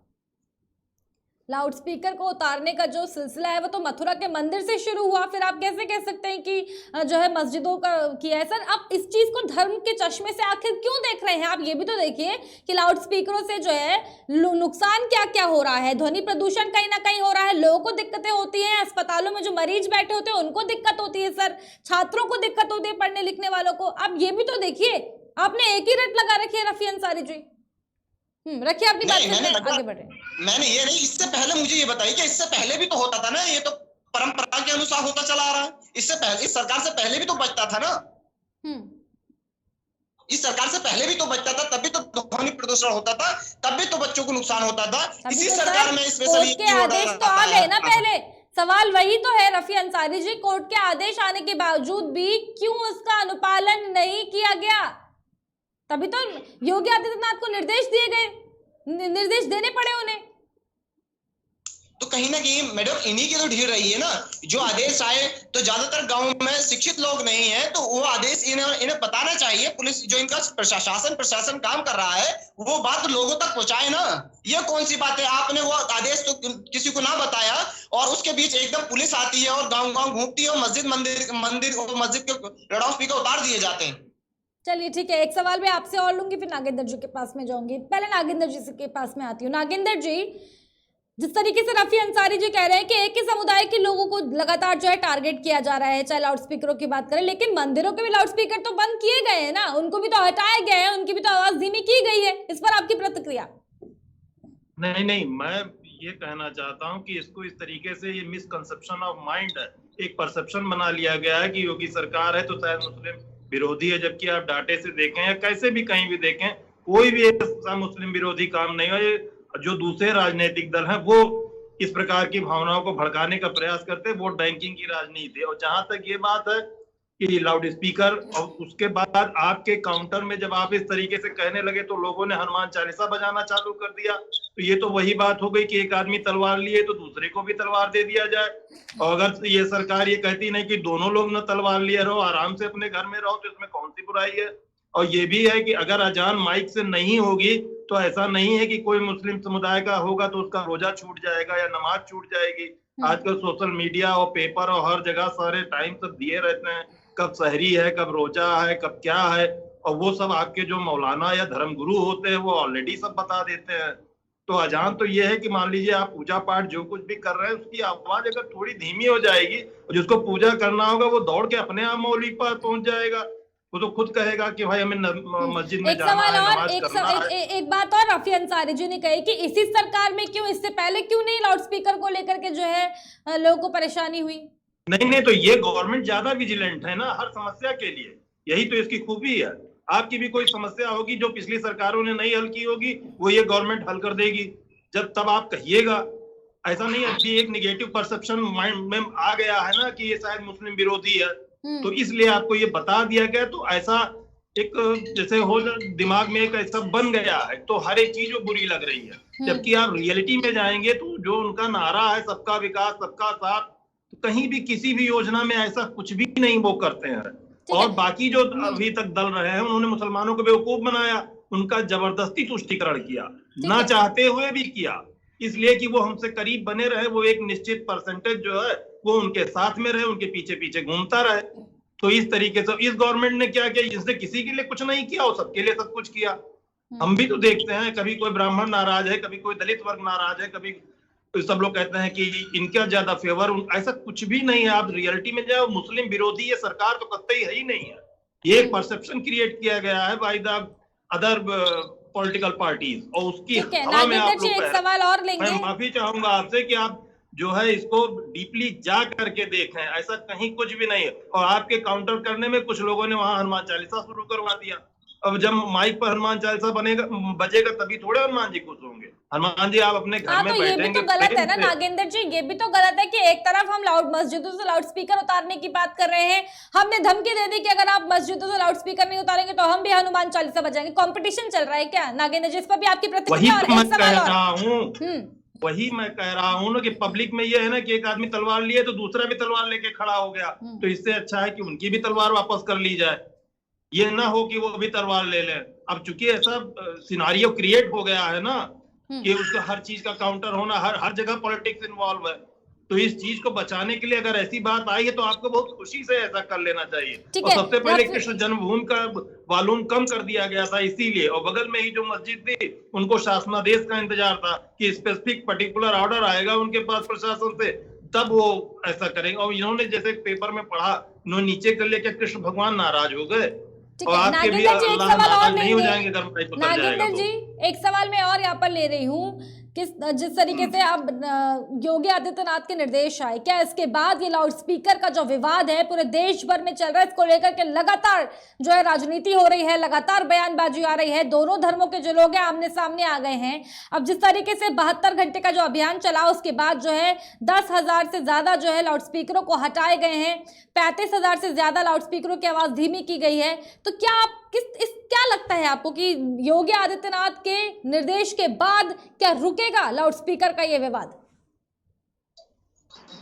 लाउड स्पीकर को उतारने का जो सिलसिला है वो तो मथुरा के मंदिर से शुरू हुआ, फिर आप कैसे कह सकते हैं कि जो है मस्जिदों का किया है? सर, आप इस चीज को धर्म के चश्मे से आखिर क्यों देख रहे हैं? आप ये भी तो देखिए कि लाउड स्पीकरों से जो है नुकसान क्या क्या हो रहा है। ध्वनि प्रदूषण कहीं ना कहीं हो रहा है, लोगों को दिक्कतें होती हैं, अस्पतालों में जो मरीज बैठे होते हैं उनको दिक्कत होती है, सर छात्रों को दिक्कत होती है, पढ़ने लिखने वालों को। आप ये भी तो देखिए, आपने एक ही रट लगा रखी है रफी अंसारी जी। रखिए अपनी बात, आगे बढ़े। मैंने ये नहीं, इससे पहले मुझे ये बताइए कि इससे पहले भी तो होता था ना, ये तो परंपरा के अनुसार होता चला आ रहा है। इससे पहले, इस सरकार से पहले भी तो बचता था ना, इस सरकार से पहले भी तो बचता था, तब भी तो ध्वनि प्रदूषण होता था, तब भी तो बच्चों को नुकसान होता था। इसी सरकार में स्पेशली के आदेश तो आ गए ना पहले। सवाल वही तो है रफी अंसारी जी, कोर्ट के आदेश आने के बावजूद भी क्यों उसका अनुपालन नहीं किया गया? तभी तो योगी आदित्यनाथ को निर्देश दिए गए, निर्देश देने पड़े उन्हें। तो कहीं ना कहीं मैडम इन्हीं की तो ढील रही है ना। जो आदेश आए तो ज्यादातर गांव में शिक्षित लोग नहीं है, तो वो आदेश इन्हें बताना चाहिए। पुलिस जो इनका प्रशासन काम कर रहा है वो बात लोगों तक पहुंचाए ना। ये कौन सी बात है, आपने वो आदेश तो किसी को ना बताया और उसके बीच एकदम पुलिस आती है और गाँव गाँव घूमती है और मस्जिद के लाउड स्पीकर उतार दिए जाते हैं। चलिए ठीक है, एक सवाल मैं आपसे और लूंगी, फिर नागेंद्र जी के पास में जाऊंगी। पहले नागेंद्र जी के पास में आती हूँ। नागेंद्र जी, जिस तरीके से रफी अंसारी जी कह रहे हैं कि एक ही समुदाय के लोगों को लगातार जो है टारगेट किया जा रहा है, चाहे लाउड स्पीकरों की बात करें, लेकिन मंदिरों के भी लाउड स्पीकर तो बंद किए गए हैं ना, उनको भी तो हटाया गया है, उनकी भी तो आवाज धीमी की गई है। इस पर आपकी प्रतिक्रिया? नहीं, मैं ये कहना चाहता हूँ कि इसको इस तरीके से ये मिसकंसेप्शन ऑफ माइंड है, एक परसेप्शन बना लिया गया है कि योगी सरकार है तो शायद मुस्लिम विरोधी है, जबकि आप डाटे से देखें या कैसे भी कहीं भी देखें, कोई भी ऐसा मुस्लिम विरोधी काम नहीं है। जो दूसरे राजनीतिक दल हैं वो इस प्रकार की भावनाओं को भड़काने का प्रयास करते हैं, वोट बैंकिंग की राजनीति। और जहां तक ये बात है कि लाउड स्पीकर, और उसके बाद आपके काउंटर में जब आप इस तरीके से कहने लगे तो लोगों ने हनुमान चालीसा बजाना चालू कर दिया। तो ये तो वही बात हो गई कि एक आदमी तलवार लिए तो दूसरे को भी तलवार दे दिया जाए। और अगर ये सरकार ये कहती नहीं कि दोनों लोग न तलवार लिए रहो, आराम से अपने घर में रहो, तो इसमें कौन सी बुराई है? और ये भी है कि अगर अजान माइक से नहीं होगी तो ऐसा नहीं है कि कोई मुस्लिम समुदाय का होगा तो उसका रोजा छूट जाएगा या नमाज छूट जाएगी। आजकल सोशल मीडिया और पेपर और हर जगह सारे टाइम सब दिए रहते हैं, कब सहरी है, कब रोजा है, कब क्या है, और वो सब आपके जो मौलाना या धर्मगुरु होते हैं वो ऑलरेडी सब बता देते हैं। तो अजान तो ये है कि मान लीजिए आप पूजा पाठ जो कुछ भी कर रहे हैं उसकी आवाज अगर थोड़ी धीमी हो जाएगी और जिसको पूजा करना होगा वो दौड़ के अपने आप मौलवी पर पहुंच जाएगा, वो तो खुद कहेगा कि भाई हमें मस्जिद में जाना है, नमाज करना है। एक बात और रफी अंसारी जी ने कही कि इसी सरकार में क्यों, इससे पहले क्यों नहीं लाउड स्पीकर को लेकर के जो है लोगों को परेशानी हुई? नहीं, तो ये गवर्नमेंट ज्यादा विजिलेंट है ना हर समस्या के लिए, यही तो इसकी खूबी है। आपकी भी कोई समस्या होगी जो पिछली सरकारों ने नहीं हल की होगी, वो ये गवर्नमेंट हल कर देगी जब तब आप कहिएगा। ऐसा नहीं है कि एक निगेटिव परसेप्शन माइंड में आ गया है ना कि ये शायद मुस्लिम विरोधी है, तो इसलिए आपको ये बता दिया गया। तो ऐसा एक जैसे हो दिमाग में एक ऐसा बन गया है तो हर एक चीज वो बुरी लग रही है। जबकि आप रियलिटी में जाएंगे तो जो उनका नारा है सबका विकास सबका साथ, तो कहीं भी किसी भी योजना में ऐसा कुछ भी नहीं वो करते हैं। और बाकी जो अभी तक दल रहे हैं उन्होंने मुसलमानों को बेवकूफ बनाया, उनका जबरदस्ती तुष्टीकरण किया, ना चाहते हुए भी किया, इसलिए कि वो हमसे करीब बने रहे, वो एक निश्चित परसेंटेज जो है वो उनके साथ में रहे, उनके पीछे पीछे घूमता रहे। तो इस तरीके से इस गवर्नमेंट ने क्या किया, जिसने किसी के लिए कुछ नहीं किया वो सबके लिए सब कुछ किया। हम भी तो देखते हैं, कभी कोई ब्राह्मण नाराज है, कभी कोई दलित वर्ग नाराज है, कभी तो सब लोग कहते हैं कि इनका ज्यादा फेवर, ऐसा कुछ भी नहीं है। आप रियलिटी में जाओ, मुस्लिम विरोधी ये सरकार तो कतई है ही नहीं है। ये एक परसेप्शन क्रिएट किया गया है by the other political parties, और उसकी हवा में आप लोग। एक सवाल और लेंगे। मैं माफी चाहूंगा आपसे कि आप जो है इसको डीपली जा करके देखें, ऐसा कहीं कुछ भी नहीं है। और आपके काउंटर करने में कुछ लोगों ने वहां हनुमान चालीसा शुरू करवा दिया। अब जब माइक पर हनुमान चालीसा बजेगा तभी थोड़े हनुमान जी खुश होंगे। हनुमान जी आप अपने घर में तो ये भी बैठेंगे तो गलत है ना प्रेम से। नागेंद्र जी, ये भी तो गलत है कि एक तरफ हम मस्जिदों से लाउड स्पीकर उतारने की बात कर रहे हैं, हमने धमकी दे दी कि अगर आप मस्जिदों से लाउड स्पीकर नहीं उतारेंगे तो हम भी हनुमान चालीसा बजाएंगे। कंपटीशन चल रहा है क्या नागेंद्र जी? इस पर भी आपकी वही प्रतिक्रिया। तो और मैं एक कह सवाल और। रहा हूँ, वही मैं कह रहा हूँ ना कि पब्लिक में ये है ना कि एक आदमी तलवार लिए तो दूसरा भी तलवार लेके खड़ा हो गया, तो इससे अच्छा है कि उनकी भी तलवार वापस कर ली जाए, ये ना हो कि वो भी तलवार ले लें। अब चूंकि ऐसा सिनारियो क्रिएट हो गया है ना कि उसका हर चीज का काउंटर होना, हर जगह पॉलिटिक्स इन्वॉल्व है, तो इस चीज को बचाने के लिए अगर ऐसी बात आई है तो आपको बहुत खुशी से ऐसा कर लेना चाहिए। और सबसे पहले कृष्ण जन्मभूमि का वॉल्यूम कम कर दिया गया था इसीलिए, और बगल में ही जो मस्जिद थी उनको शासनादेश का इंतजार था कि स्पेसिफिक पर्टिकुलर ऑर्डर आएगा उनके पास प्रशासन से, तब वो ऐसा करेंगे। और इन्होंने जैसे पेपर में पढ़ा, उन्होंने नीचे कर लिया, क्या कृष्ण भगवान नाराज हो गए? और आपके भी अल्लाह नाराज नहीं हो जाएंगे अगर माइक उतर जाएगा नागेंद्र जी एक सवाल मैं और यहाँ पर ले रही हूँ, जिस तरीके से अब योगी आदित्यनाथ के निर्देश आए, क्या इसके बाद ये लाउड स्पीकर का जो विवाद है पूरे देश भर में चल रहा है, इसको लेकर के लगातार जो है राजनीति हो रही है, लगातार बयानबाजी आ रही है, दोनों धर्मों के जो लोग हैं आमने सामने आ गए हैं। अब जिस तरीके से 72 घंटे का जो अभियान चला उसके बाद जो है 10,000 से ज्यादा जो है लाउड स्पीकरों को हटाए गए हैं, 35,000 से ज्यादा लाउड स्पीकरों की आवाज धीमी की गई है। तो क्या आप क्या लगता है आपको कि योगी आदित्यनाथ के निर्देश के बाद क्या रुकेगा लाउड स्पीकर का ये विवाद?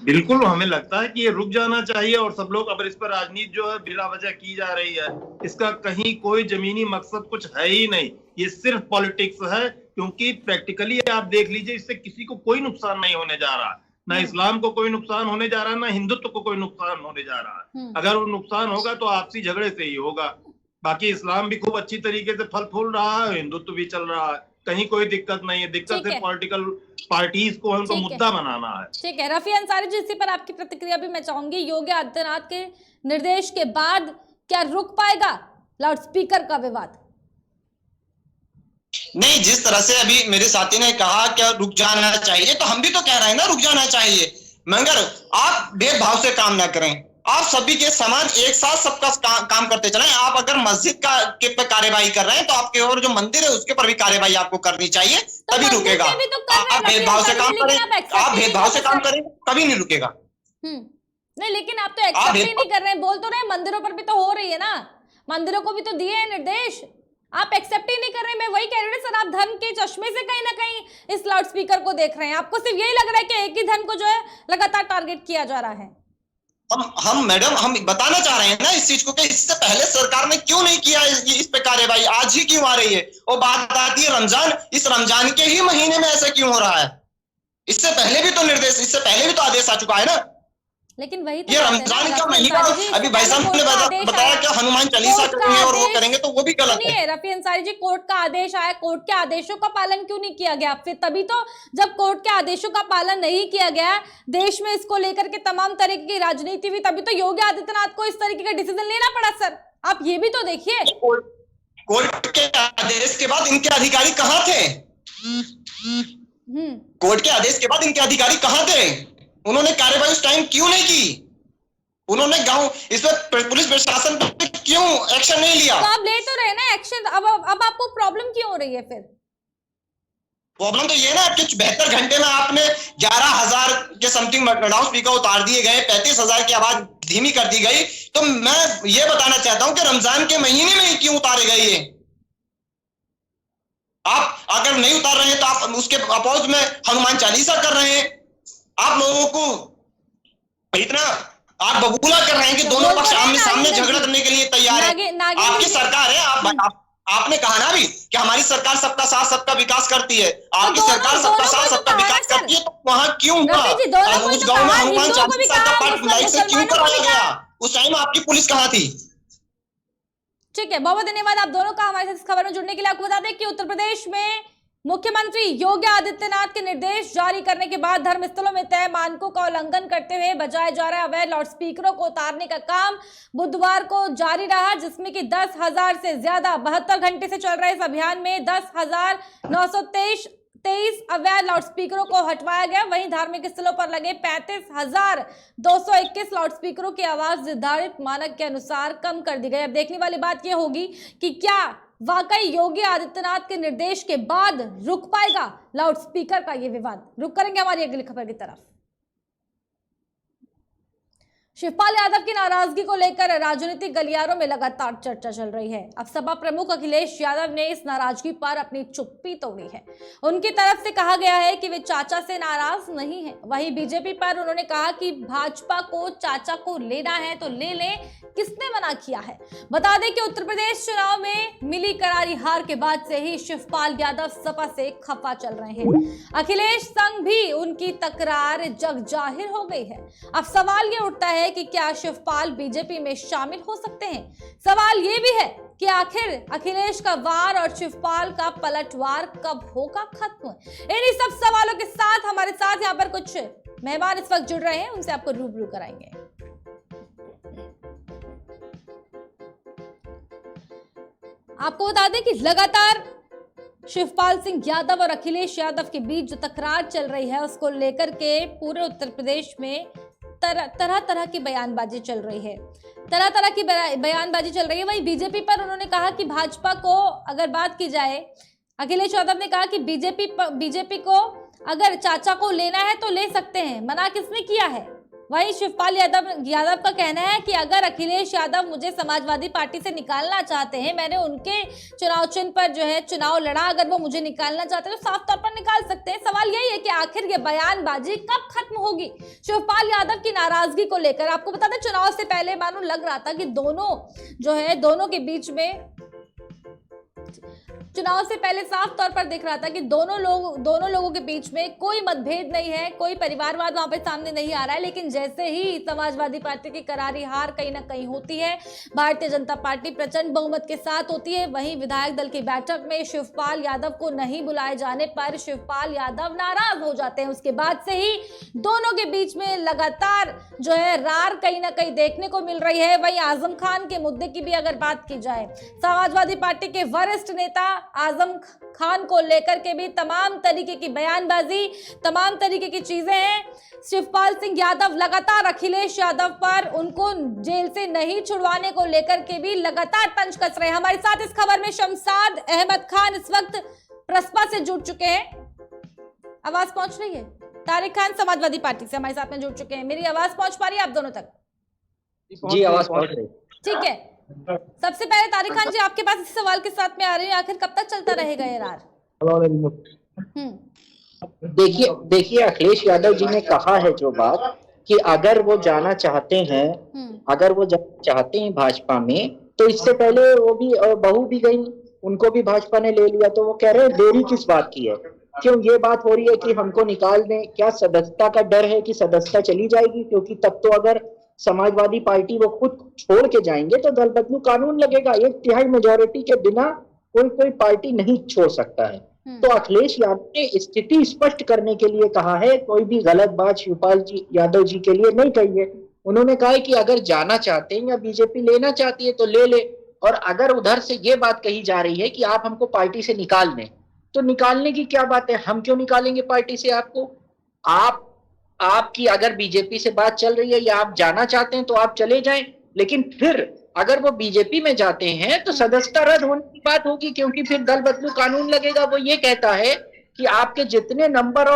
बिल्कुल, हमें लगता है कि ये रुक जाना चाहिए, और सब लोग अब इस पर राजनीति जो है बिला वजह की जा रही है, इसका कहीं कोई जमीनी मकसद कुछ है ही नहीं, ये सिर्फ पॉलिटिक्स है। क्योंकि प्रैक्टिकली आप देख लीजिए, इससे किसी को कोई नुकसान नहीं होने जा रहा, ना इस्लाम को कोई नुकसान होने जा रहा है, ना हिंदुत्व को कोई नुकसान होने जा रहा है। अगर वो नुकसान होगा तो आपसी झगड़े से ही होगा। बाकी इस्लाम भी खूब अच्छी तरीके से फल फूल रहा है, हिंदुत्व भी चल रहा है, कहीं कोई दिक्कत नहीं है। दिक्कत सिर्फ पॉलिटिकल पार्टीज को उनको मुद्दा बनाना है। ठीक है, रफी अंसारी जी इसी पर आपकी प्रतिक्रिया भी मैं चाहूंगी। योगी आदित्यनाथ के निर्देश के बाद क्या रुक पाएगा लाउड स्पीकर का विवाद? नहीं, जिस तरह से अभी मेरे साथी ने कहा कि रुक जाना चाहिए, तो हम भी तो कह रहे हैं ना रुक जाना चाहिए, मगर आप भेदभाव से काम ना करें, आप सभी के समान एक साथ सबका काम करते चलें। आप अगर मस्जिद के पे कार्यवाही कर रहे हैं तो आपके और जो मंदिर है उसके पर भी कार्यवाही आपको करनी चाहिए, तभी रुकेगा। आप भेदभाव से काम करें, आप भेदभाव से काम करें, कभी नहीं रुकेगा। नहीं, लेकिन आप तो एक्सेप्ट ही नहीं कर रहे हैं, बोल तो रहे मंदिरों पर भी तो हो रही है ना, मंदिरों को भी तो दिए हैं निर्देश, आप एक्सेप्ट ही नहीं कर रहे। मैं वही कह रही हूँ सर, आप धर्म के चश्मे से कहीं ना कहीं इस लाउड स्पीकर को देख रहे हैं, आपको सिर्फ यही लग रहा है कि एक ही धर्म को जो है लगातार टारगेट किया जा रहा है। मैडम हम बताना चाह रहे हैं ना इस चीज को कि इससे पहले सरकार ने क्यों नहीं किया इस पे कार्यवाही, आज ही क्यों आ रही है? और बात आती है रमजान, इस रमजान के ही महीने में ऐसा क्यों हो रहा है? इससे पहले भी तो निर्देश, इससे पहले भी तो आदेश आ चुका है ना। लेकिन वही तो ये रमजान का महीना, अभी भाई साहब ने बताया कि हनुमान चालीसा करेंगे और वो करेंगे, तो वो भी गलत है। रफी अंसारी जी, कोर्ट का आदेश आया, कोर्ट के आदेशों का पालन क्यों नहीं किया गया? फिर तभी तो जब कोर्ट के आदेशों का पालन नहीं किया गया, देश में इसको लेकर के तमाम तरीके की राजनीति हुई, तभी तो योगी आदित्यनाथ को इस तरीके का डिसीजन लेना पड़ा। सर आप ये भी तो देखिए, कोर्ट के आदेश के बाद इनके अधिकारी कहाँ थे? कोर्ट के आदेश के बाद इनके अधिकारी कहाँ थे? उन्होंने कार्यवाही उस टाइम क्यों नहीं की? उन्होंने गांव इस पर पुलिस प्रशासन पे क्यों एक्शन नहीं लिया? तो आप ले तो रहे ना एक्शन, अब आपको प्रॉब्लम क्यों हो रही है? फिर प्रॉब्लम तो ये ना कि 72 घंटे में आपने 11,000 के समथिंग लाउड स्पीकर उतार दिए गए, 35,000 की आवाज धीमी कर दी गई। तो मैं ये बताना चाहता हूं कि रमजान के महीने में ही क्यों उतारे गए ये? आप अगर नहीं उतार रहे हैं तो आप उसके अपोज में हनुमान चालीसा कर रहे हैं। आप लोगों को इतना आप बबूला कर रहे हैं कि दोनों पक्ष आमने सामने झगड़ा करने के लिए तैयार है। आपकी सरकार है, आपने कहा ना भी कि हमारी सरकार सबका साथ सबका विकास करती है। आपकी सरकार सबका साथ सबका विकास करती है, तो वहां क्यों हुआ? उस गांव में हनुमान चालीसा का पाठ लाइट से क्यों कराया गया? उस टाइम आपकी पुलिस कहाँ थी? ठीक है, बहुत बहुत धन्यवाद आप दोनों का हमारे साथ इस खबर में जुड़ने के लिए। आपको बता दें कि उत्तर प्रदेश में मुख्यमंत्री योगी आदित्यनाथ के निर्देश जारी करने के बाद धर्मस्थलों में तय मानकों का उल्लंघन करते हुए बजाए जा रहे अवैध लाउड स्पीकरों को उतारने का काम बुधवार को जारी रहा, जिसमें कि 10,000 से ज्यादा 72 घंटे से चल रहे इस अभियान में 10,923 अवैध लाउड स्पीकरों को हटवाया गया। वहीं धार्मिक स्थलों पर लगे 35,221 लाउड स्पीकरों की आवाज निर्धारित मानक के अनुसार कम कर दी गई। अब देखने वाली बात यह होगी कि क्या वाकई योगी आदित्यनाथ के निर्देश के बाद रुक पाएगा लाउडस्पीकर का ये विवाद? रुक करेंगे हमारी अगली खबर की तरफ। शिवपाल यादव की नाराजगी को लेकर राजनीतिक गलियारों में लगातार चर्चा चल रही है। अब सपा प्रमुख अखिलेश यादव ने इस नाराजगी पर अपनी चुप्पी तोड़ी है। उनकी तरफ से कहा गया है कि वे चाचा से नाराज नहीं है। वहीं बीजेपी पर उन्होंने कहा कि भाजपा को चाचा को लेना है तो ले ले, किसने मना किया है? बता दें कि उत्तर प्रदेश चुनाव में मिली करारी हार के बाद से ही शिवपाल यादव सपा से खफा चल रहे हैं। अखिलेश संग भी उनकी तकरार जग जाहिर हो गई है। अब सवाल ये उठता है कि क्या शिवपाल बीजेपी में शामिल हो सकते हैं? सवाल ये भी है कि आखिर अखिलेश का वार और शिवपाल का पलटवार कब होगा खत्म? इन्हीं सब सवालों के साथ हमारे साथ यहाँ पर कुछ मेहमान इस वक्त जुड़ रहे हैं, उनसे आपको रूबरू कराएंगे। आपको बता दें कि लगातार शिवपाल सिंह यादव और अखिलेश यादव के बीच जो तकरार चल रही है उसको लेकर के पूरे उत्तर प्रदेश में तरह तरह की बयानबाजी चल रही है। वहीं बीजेपी पर उन्होंने कहा कि भाजपा को अगर बात की जाए, अखिलेश यादव ने कहा कि बीजेपी को अगर चाचा को लेना है तो ले सकते हैं, मना किसने किया है? वहीं शिवपाल यादव का कहना है कि अगर अखिलेश यादव मुझे समाजवादी पार्टी से निकालना चाहते हैं, मैंने उनके चुनाव चिन्ह पर जो है चुनाव लड़ा, अगर वो मुझे निकालना चाहते हैं तो साफ तौर पर निकाल सकते हैं। सवाल यही है कि आखिर ये बयानबाजी कब खत्म होगी शिवपाल यादव की नाराजगी को लेकर? आपको बता दें चुनाव से पहले मानो लग रहा था कि दोनों के बीच में, चुनाव से पहले साफ तौर पर दिख रहा था कि दोनों लोगों के बीच में कोई मतभेद नहीं है, कोई परिवारवाद वहां पे सामने नहीं आ रहा है। लेकिन जैसे ही समाजवादी पार्टी की करारी हार कहीं ना कहीं होती है, भारतीय जनता पार्टी प्रचंड बहुमत के साथ होती है, वहीं विधायक दल की बैठक में शिवपाल यादव को नहीं बुलाए जाने पर शिवपाल यादव नाराज हो जाते हैं। उसके बाद से ही दोनों के बीच में लगातार जो है रार कहीं ना कहीं देखने को मिल रही है। वहीं आजम खान के मुद्दे की भी अगर बात की जाए, समाजवादी पार्टी के वरिष्ठ नेता आजम खान को लेकर के भी तमाम तरीके की बयानबाजी, तमाम तरीके की चीजें हैं। शिवपाल सिंह यादव लगातार अखिलेश यादव पर उनको जेल से नहीं छुड़वाने को लेकर के भी लगातार तंज कस रहे हैं। हमारे साथ इस खबर में शमशाद अहमद खान इस वक्त प्रसपा से जुड़ चुके हैं। आवाज पहुंच रही है? तारिक खान समाजवादी पार्टी से हमारे साथ में जुड़ चुके हैं। मेरी आवाज पहुंच पा रही है आप दोनों तक? जी आवाज पहुंच रही। ठीक है, सबसे पहले तारिक खान जी आपके पास इस सवाल के साथ में आ रही है, आखिर कब तक चलता रहेगा ये रार? देखिए अखिलेश यादव जी ने कहा है जो बात कि अगर वो जाना चाहते हैं, भाजपा में, तो इससे पहले वो भी बहू भी गई, उनको भी भाजपा ने ले लिया, तो वो कह रहे हैं देरी किस बात की है? क्यों ये बात हो रही है कि हमको निकाल दें? क्या सदस्यता का डर है कि सदस्यता चली जाएगी? क्योंकि तब तो अगर समाजवादी पार्टी वो खुद छोड़ के जाएंगे तो दल बदलू कानून लगेगा। 1/3 मेजोरिटी के बिना कोई पार्टी नहीं छोड़ सकता है। तो अखिलेश यादव ने स्थिति स्पष्ट करने के लिए कहा है, कोई भी गलत बात शिवपाल यादव जी के लिए नहीं कही है। उन्होंने कहा है कि अगर जाना चाहते हैं या बीजेपी लेना चाहती है तो ले ले, और अगर उधर से ये बात कही जा रही है कि आप हमको पार्टी से निकाल दें, तो निकालने की क्या बात है? हम क्यों निकालेंगे पार्टी से आपको? आपकी अगर बीजेपी से बात चल रही है या आप जाना चाहते हैं तो आप चले जाएं, लेकिन फिर अगर वो बीजेपी में जाते हैं तो सदस्यता रद्द होने की बात होगी, क्योंकि फिर दल बदलू कानून लगेगा। वो ये कहता है कि आपके जितने नंबर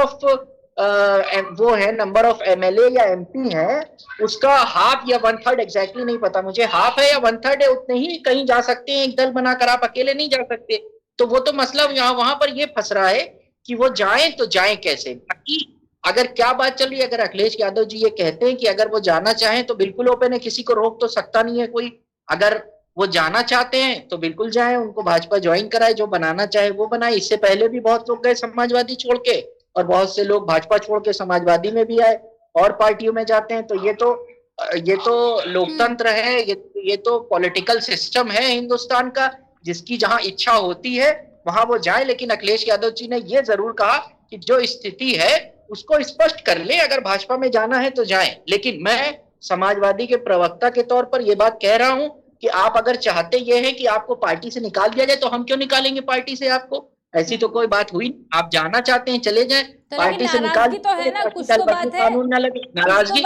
ऑफ एमएलए या एमपी हैं, उसका हाफ या 1/3, एग्जैक्टली नहीं पता मुझे, हाफ है या 1/3 है, उतने ही कहीं जा सकते हैं एक दल बनाकर, आप अकेले नहीं जा सकते। तो वो तो मसला वहां पर ये फंस रहा है कि वो जाएं तो जाएं कैसे। बाकी अगर क्या बात चल रही है, अगर अखिलेश यादव जी ये कहते हैं कि अगर वो जाना चाहें तो बिल्कुल ओपन है, किसी को रोक तो सकता नहीं है कोई। अगर वो जाना चाहते हैं तो बिल्कुल जाएं, उनको भाजपा ज्वाइन कराए, जो बनाना चाहे वो बनाए। इससे पहले भी बहुत लोग गए समाजवादी छोड़ के, और बहुत से लोग भाजपा छोड़ के समाजवादी में भी आए और पार्टियों में जाते हैं। तो ये तो लोकतंत्र है, ये तो पॉलिटिकल सिस्टम है हिंदुस्तान का, जिसकी जहां इच्छा होती है वहां वो जाए। लेकिन अखिलेश यादव जी ने ये जरूर कहा कि जो स्थिति है उसको स्पष्ट कर ले, अगर भाजपा में जाना है तो जाएं। लेकिन मैं समाजवादी के प्रवक्ता के तौर पर यह बात कह रहा हूं कि आप अगर चाहते ये हैं कि आपको पार्टी से निकाल दिया जाए, तो हम क्यों निकालेंगे पार्टी से आपको? ऐसी तो कोई बात हुई नहीं। आप जाना चाहते हैं चले जाएं, तो पार्टी से निकाल तो है ना, कुछ तो बात है, कानून न लगे। नाराजगी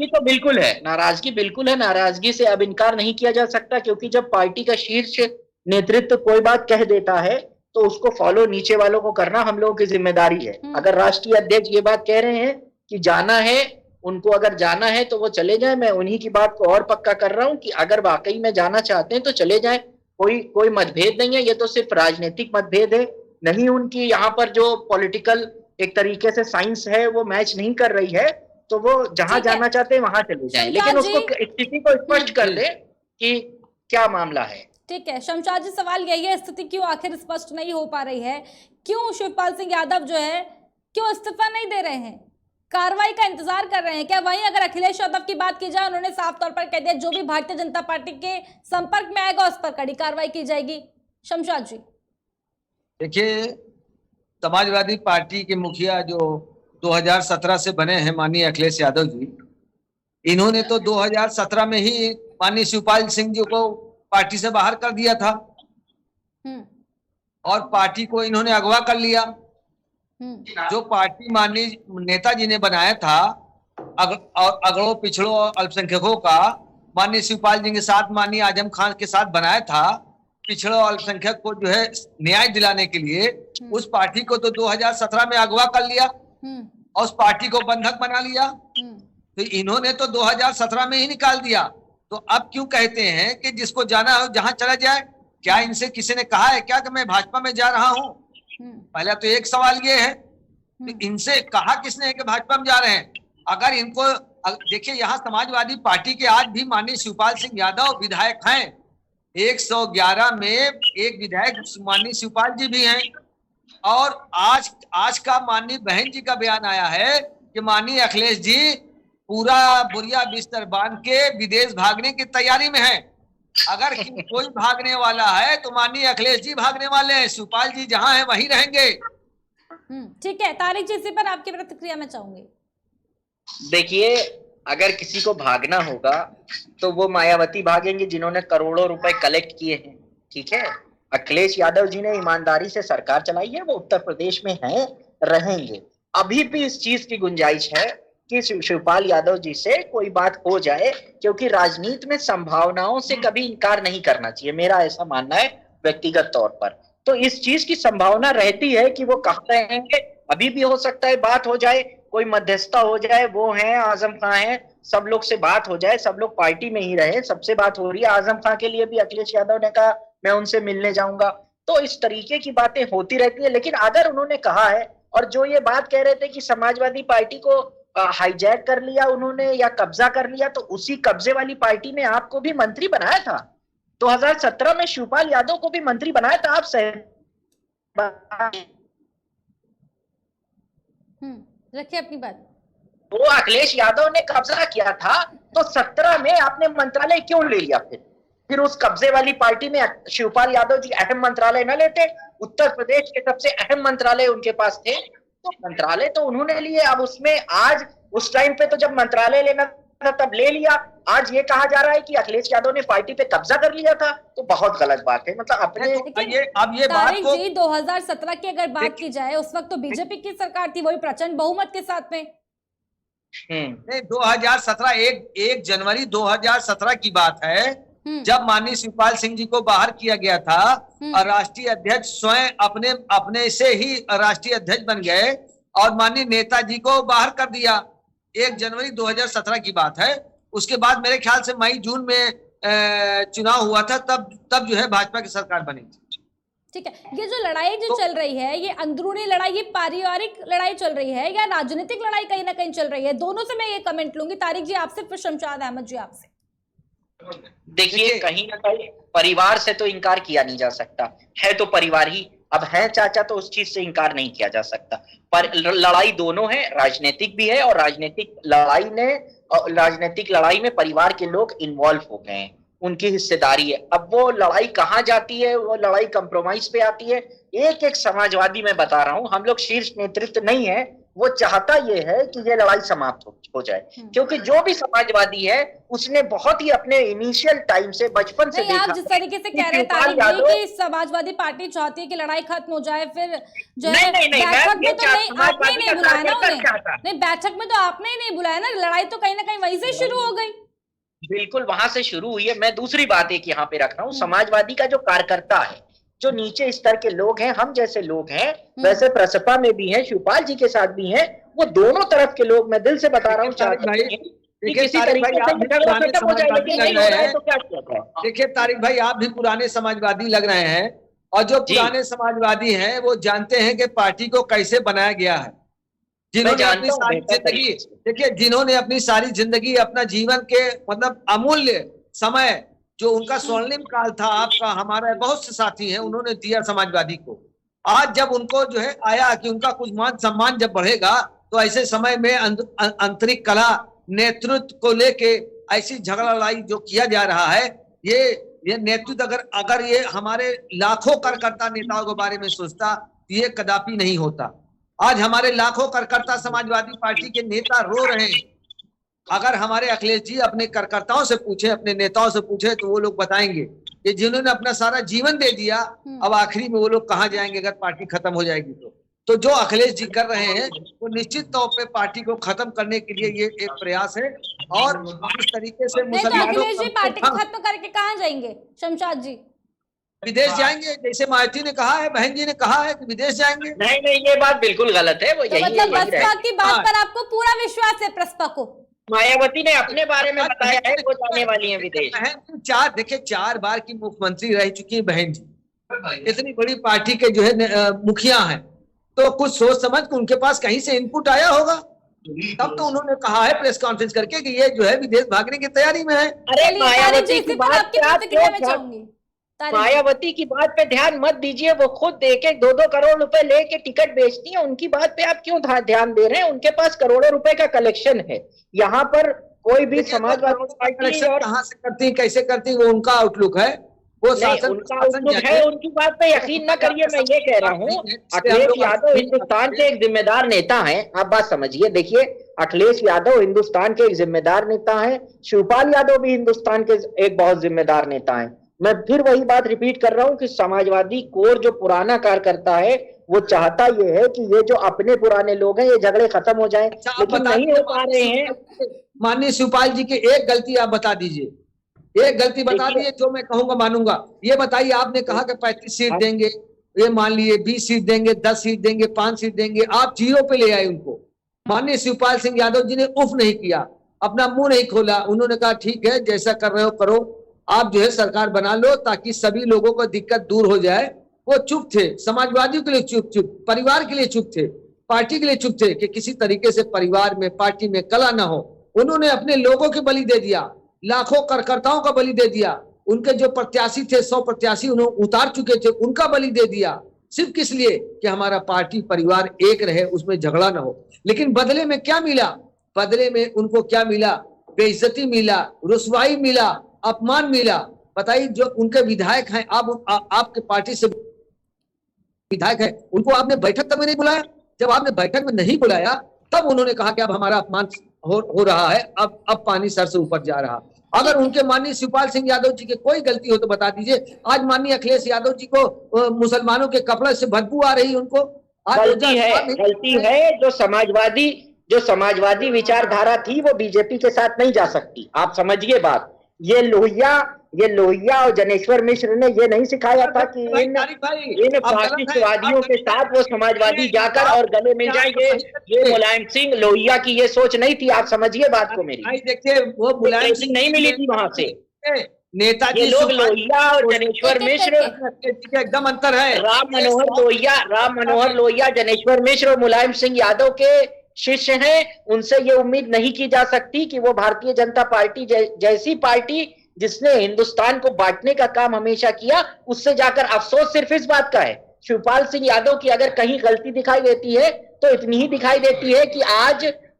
तो बिल्कुल है, नाराजगी बिल्कुल है, नाराजगी से अब इनकार नहीं किया जा सकता, क्योंकि जब पार्टी का शीर्ष नेतृत्व कोई बात कह देता है तो उसको फॉलो नीचे वालों को करना हम लोगों की जिम्मेदारी है। अगर राष्ट्रीय अध्यक्ष ये बात कह रहे हैं कि जाना है, उनको अगर जाना है तो वो चले जाए। मैं उन्हीं की बात को और पक्का कर रहा हूं कि अगर वाकई में जाना चाहते हैं तो चले जाए, कोई मतभेद नहीं है। ये तो सिर्फ राजनीतिक मतभेद है, नहीं उनकी यहाँ पर जो पॉलिटिकल एक तरीके से साइंस है वो मैच नहीं कर रही है, तो वो जहां जाना चाहते हैं वहां चले जाएं, लेकिन उसको स्थिति को स्पष्ट कर दे कि क्या मामला है। ठीक है शमशाद जी, सवाल यही है, स्थिति क्यों आखिर स्पष्ट नहीं हो पा रही है? क्यों शिवपाल सिंह यादव जो है क्यों इस्तीफा नहीं दे रहे हैं, कार्रवाई का इंतजार कर रहे हैं क्या? वहीं अगर अखिलेश यादव की बात की जाए, उन्होंने साफ तौर पर कह दिया जो भी भारतीय जनता पार्टी के संपर्क में आएगा उस पर कड़ी कार्रवाई की जाएगी। शमशाद जी, देखिए, समाजवादी पार्टी के मुखिया जो 2017 से बने हैं माननीय अखिलेश यादव जी, इन्होंने तो 2017 में ही माननीय शिवपाल सिंह जी को पार्टी से बाहर कर दिया था और पार्टी को इन्होंने अगवा कर लिया। जो पार्टी माननीय नेताजी ने बनाया था और अगड़ों पिछड़ों और अल्पसंख्यकों का, माननीय शिवपाल जी के साथ माननीय आजम खान के साथ बनाया था, पिछड़ों और अल्पसंख्यक को जो है न्याय दिलाने के लिए, उस पार्टी को तो 2017 में अगवा कर लिया और उस पार्टी को बंधक बना लिया। तो इन्होंने तो 2017 में ही निकाल दिया। तो अब क्यों कहते हैं कि जिसको जाना हो जहां चला जाए? क्या इनसे किसी ने कहा है क्या कि मैं भाजपा में जा रहा हूं? पहला तो एक सवाल ये है, तो इनसे कहा किसने है कि भाजपा में जा रहे हैं? अगर इनको देखिए, यहाँ समाजवादी पार्टी के आज भी माननीय शिवपाल सिंह यादव विधायक हैं, 111 में एक विधायक माननीय शिवपाल जी भी हैं। और आज का माननीय बहन जी का बयान आया है कि माननीय अखिलेश जी पूरा बोरिया बिस्तर बांध के विदेश भागने की तैयारी में है। अगर कोई भागने वाला है तो माननीय अखिलेश जी भागने वाले हैं, शिवपाल जी जहां हैं वहीं रहेंगे। ठीक है तारिक जी, इसी पर आपकी प्रतिक्रिया मैं चाहूंगी। देखिए, अगर किसी को भागना होगा तो वो मायावती भागेंगे जिन्होंने करोड़ों रुपए कलेक्ट किए हैं, ठीक है। अखिलेश यादव जी ने ईमानदारी से सरकार चलाई है, वो उत्तर प्रदेश में हैं, रहेंगे। अभी भी इस चीज की गुंजाइश है कि शिवपाल यादव जी से कोई बात हो जाए, क्योंकि राजनीति में संभावनाओं से कभी इनकार नहीं करना चाहिए, मेरा ऐसा मानना है व्यक्तिगत तौर पर। तो इस चीज की संभावना रहती है कि वो कहाँ रहेंगे, अभी भी हो सकता है बात हो जाए, कोई मध्यस्थता हो जाए, वो हैं आजम खां हैं, सब लोग से बात हो जाए, सब लोग पार्टी में ही रहे, सबसे बात हो रही है। आजम खां के लिए भी अखिलेश यादव ने कहा मैं उनसे मिलने जाऊंगा। तो इस तरीके की बातें होती रहती है। लेकिन अगर उन्होंने कहा है, और जो ये बात कह रहे थे कि समाजवादी पार्टी को हाईजैक कर लिया उन्होंने या कब्जा कर लिया, तो उसी कब्जे वाली पार्टी ने आपको भी मंत्री बनाया था। 2017 में शिवपाल यादव को भी मंत्री बनाया था। आप रखिए अपनी बात। वो अखिलेश यादव ने कब्जा किया था, तो 17 में आपने मंत्रालय क्यों ले लिया? फिर उस कब्जे वाली पार्टी में शिवपाल यादव जी अहम मंत्रालय न लेते? उत्तर प्रदेश के सबसे अहम मंत्रालय उनके पास थे, तो मंत्रालय तो उन्होंने लिए। अब उसमें आज उस टाइम पे तो जब मंत्रालय लेना था तब ले लिया, आज ये कहा जा रहा है कि अखिलेश यादव ने पार्टी पे कब्जा कर लिया था, तो बहुत गलत बात है। मतलब अपने ये बात को 2017 की अगर बात की जाए, उस वक्त तो बीजेपी की सरकार थी, वही प्रचंड बहुमत के साथ में। 2017 1 जनवरी 2017 की बात है, जब माननीय शिवपाल सिंह जी को बाहर किया गया था और राष्ट्रीय अध्यक्ष स्वयं अपने से ही राष्ट्रीय अध्यक्ष बन गए और माननीय नेताजी को बाहर कर दिया। 1 जनवरी 2017 की बात है। उसके बाद मेरे ख्याल से मई जून में चुनाव हुआ था, तब जो है भाजपा की सरकार बनी थी। ठीक है, ये जो लड़ाई जो चल रही है, ये अंदरूनी लड़ाई, ये पारिवारिक लड़ाई चल रही है या राजनीतिक लड़ाई कहीं ना कहीं चल रही है? दोनों से मैं ये कमेंट लूंगी, तारिक जी आपसे, फिर शमशाद अहमद जी आपसे। देखिए, कहीं ना कहीं परिवार से तो इनकार किया नहीं जा सकता, है तो परिवार ही। अब है चाचा तो उस चीज से इनकार नहीं किया जा सकता। पर लड़ाई दोनों है, राजनीतिक भी है, और राजनीतिक लड़ाई में परिवार के लोग इन्वॉल्व हो गए हैं, उनकी हिस्सेदारी है। अब वो लड़ाई कहाँ जाती है, वो लड़ाई कंप्रोमाइज पे आती है। एक समाजवादी मैं बता रहा हूँ, हम लोग शीर्ष नेतृत्व नहीं है, वो चाहता ये है कि ये लड़ाई समाप्त हो जाए, क्योंकि जो भी समाजवादी है उसने बहुत ही अपने इनिशियल टाइम से, बचपन से देखा। आप जिस तरीके से कह रहे हैं तारिक जी कि समाजवादी पार्टी चाहती है कि लड़ाई खत्म हो जाए, फिर जो है बैठक में तो आपने नहीं बुलाया ना उन्हें, नहीं बैठक में तो आपने ही नहीं बुलाया ना, लड़ाई तो कहीं ना कहीं वहीं से शुरू हो गई। बिल्कुल वहां से शुरू हुई है। मैं दूसरी बात एक यहाँ पे रख रहा हूँ, समाजवादी का जो कार्यकर्ता है, जो नीचे स्तर के लोग हैं, हम जैसे लोग हैं, वैसे प्रसपा में भी हैं, शिवपाल जी के साथ भी हैं, वो दोनों तरफ के लोग, मैं दिल से बता रहा हूँ, चाहते हैं कि किसी तरीके से झगड़ा खत्म हो जाए, लेकिन नहीं हो रहा है तो क्या किया जाए। देखिए तारिक भाई, आप भी पुराने समाजवादी लग रहे हैं, और जो पुराने समाजवादी हैं वो जानते हैं कि पार्टी को कैसे बनाया गया है। जिन्होंने अपनी सारी जिंदगी, देखिए जिन्होंने अपनी सारी जिंदगी, अपना जीवन के मतलब अमूल्य समय, जो उनका स्वर्णिम काल था, आपका हमारा बहुत से साथी हैं, उन्होंने दिया समाजवादी को। आज जब उनको जो है आया कि उनका कुछ मान सम्मान जब बढ़ेगा, तो ऐसे समय में आंतरिक कला नेतृत्व को लेके ऐसी झगड़ा लड़ाई जो किया जा रहा है, ये नेतृत्व अगर ये हमारे लाखों कार्यकर्ता नेताओं के बारे में सोचता, ये कदापि नहीं होता। आज हमारे लाखों कार्यकर्ता समाजवादी पार्टी के नेता रो रहे हैं। अगर हमारे अखिलेश जी अपने कार्यकर्ताओं से पूछे, अपने नेताओं से पूछे, तो वो लोग बताएंगे कि जिन्होंने अपना सारा जीवन दे दिया, अब आखिरी में वो लोग कहाँ जाएंगे अगर पार्टी खत्म हो जाएगी तो जो अखिलेश जी कर रहे हैं वो निश्चित तौर पे पार्टी को खत्म करने के लिए ये एक प्रयास है। और इस तरीके से मुसलमानों अखिलेश जी पार्टी को खत्म करके कहाँ जाएंगे शमशाद जी? विदेश जाएंगे, जैसे मायावती ने कहा है, बहन जी ने कहा है कि विदेश जाएंगे। नहीं, ये बात बिल्कुल गलत है। वो तो मतलब बसपा की बात पर आपको पूरा विश्वास है? प्रसपा को मायावती ने अपने बारे में बताया है वो जाने वाली है विदेश। देखिए 4 बार की मुख्यमंत्री रह चुकी है बहन जी, इतनी बड़ी पार्टी के जो है मुखिया हैं, तो कुछ सोच समझ के उनके पास कहीं से इनपुट आया होगा, तब तो उन्होंने कहा है प्रेस कॉन्फ्रेंस करके कि ये जो है विदेश भागने की तैयारी में है। अरे मायावती की बात चाहूंगी, मायावती की बात पे ध्यान मत दीजिए। वो खुद 1-2 करोड़ रुपए लेके टिकट बेचती है, उनकी बात पे आप क्यों ध्यान दे रहे हैं? उनके पास करोड़ों रुपए का कलेक्शन है। यहाँ पर कोई भी समाजवादी पार्टी और कहाँ से करती, कैसे करती, वो उनका आउटलुक है, वो उनका आउटलुक है। उनकी बात पे यकीन न करिए। मैं ये कह रहा हूँ, अखिलेश यादव हिंदुस्तान के एक जिम्मेदार नेता हैं। आप बात समझिए, देखिए अखिलेश यादव हिंदुस्तान के एक जिम्मेदार नेता हैं, शिवपाल यादव भी हिंदुस्तान के एक बहुत जिम्मेदार नेता हैं। मैं फिर वही बात रिपीट कर रहा हूँ कि समाजवादी कोर जो पुराना कार्यकर्ता है, वो चाहता ये है कि ये जो अपने पुराने लोग हैं ये झगड़े खत्म हो जाएं, लेकिन नहीं हो पा रहे हैं। माननीय शिवपाल जी की एक गलती आप बता दीजिए, एक गलती बता दीजिए जो मैं कहूंगा मानूंगा। ये बताइए, आपने कहा कि 35 सीट देंगे, ये मान लिए 20 सीट देंगे, 10 सीट देंगे, 5 सीट देंगे, आप 0 पे ले आए उनको। माननीय शिवपाल सिंह यादव जी ने उफ नहीं किया, अपना मुंह नहीं खोला। उन्होंने कहा ठीक है, जैसा कर रहे हो करो, आप जो है सरकार बना लो ताकि सभी लोगों को दिक्कत दूर हो जाए। वो चुप थे, समाजवादियों के लिए चुप, परिवार के लिए चुप थे, पार्टी के लिए चुप थे कि किसी तरीके से परिवार में, पार्टी में कला ना हो। उन्होंने अपने लोगों के बलि दे दिया, लाखों कार्यकर्ताओं का बलि दे दिया। उनके जो प्रत्याशी थे, 100 प्रत्याशी उन्होंने उतार चुके थे, उनका बलि दे दिया, सिर्फ किस लिए कि हमारा पार्टी परिवार एक रहे, उसमें झगड़ा ना हो। लेकिन बदले में क्या मिला? बदले में उनको क्या मिला? बेइज्जती मिला, रुसवाई मिला, अपमान मिला। बताइए, जो उनके विधायक हैं, आपके पार्टी से विधायक है, उनको आपने बैठक तक में नहीं बुलाया। जब आपने बैठक में नहीं बुलाया, तब उन्होंने कहा कि अब हमारा अपमान हो रहा है, अब पानी सर से ऊपर जा रहा। अगर उनके माननीय शिवपाल सिंह यादव जी की कोई गलती हो तो बता दीजिए। आज माननीय अखिलेश यादव जी को मुसलमानों के कपड़े से बदबू आ रही, उनको गलती है। जो समाजवादी विचारधारा थी वो बीजेपी के साथ नहीं जा सकती। आप समझिए बात। ये लोहिया और जनेश्वर मिश्र ने ये नहीं सिखाया था कि इन फासिस्टवादियों के साथ वो समाजवादी जाकर और गले मिल जाएंगे। ये मुलायम सिंह लोहिया की ये सोच नहीं थी। आप समझिए बात को मेरी। देखिए, वो मुलायम सिंह नहीं मिली थी वहां से। नेताजी लोग लोहिया और जनेश्वर मिश्र एकदम अंतर है। राम मनोहर लोहिया, जनेश्वर मिश्र और मुलायम सिंह यादव के शिष्य हैं। उनसे ये उम्मीद नहीं की जा सकती कि वो भारतीय जनता पार्टी जैसी पार्टी जिसने हिंदुस्तान को बांटने का काम हमेशा किया, उससे जाकर अफसोस सिर्फ इस बात का है, शिवपाल सिंह यादव की अगर कहीं गलती दिखाई देती है तो इतनी ही दिखाई देती है कि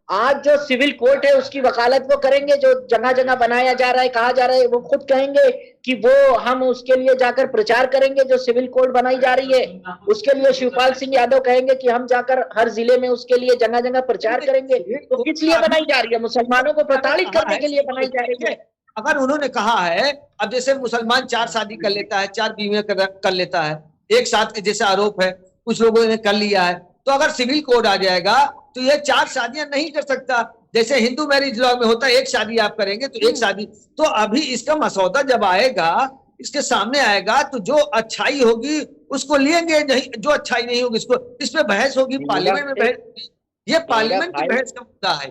आज जो सिविल कोर्ट है उसकी वकालत वो करेंगे। जो जगह जगह बनाया जा रहा है, कहा जा रहा है, वो खुद कहेंगे कि वो हम उसके लिए जाकर प्रचार करेंगे। जो सिविल कोर्ट बनाई जा रही है उसके लिए शिवपाल सिंह यादव कहेंगे कि हम जाकर हर जिले में उसके लिए जगह जगह प्रचार करेंगे। तो किस लिए बनाई जा रही है? मुसलमानों को प्रताड़ित करने के लिए बनाई जा रही है। अगर उन्होंने कहा है, अब जैसे मुसलमान 4 शादी कर लेता है, 4 बीवियां कर लेता है एक साथ, जैसे आरोप है, कुछ लोगों ने कर लिया है, तो अगर सिविल कोड आ जाएगा तो ये 4 शादियां नहीं कर सकता। जैसे हिंदू मैरिज लॉ में होता है, एक शादी आप करेंगे तो एक शादी। तो अभी इसका मसौदा जब आएगा, इसके सामने आएगा, तो जो अच्छाई होगी उसको लेंगे, नहीं जो अच्छाई नहीं होगी इसको, इस पे बहस होगी, पार्लियामेंट में बहस होगी। ये पार्लियामेंट की बहस का मुद्दा है।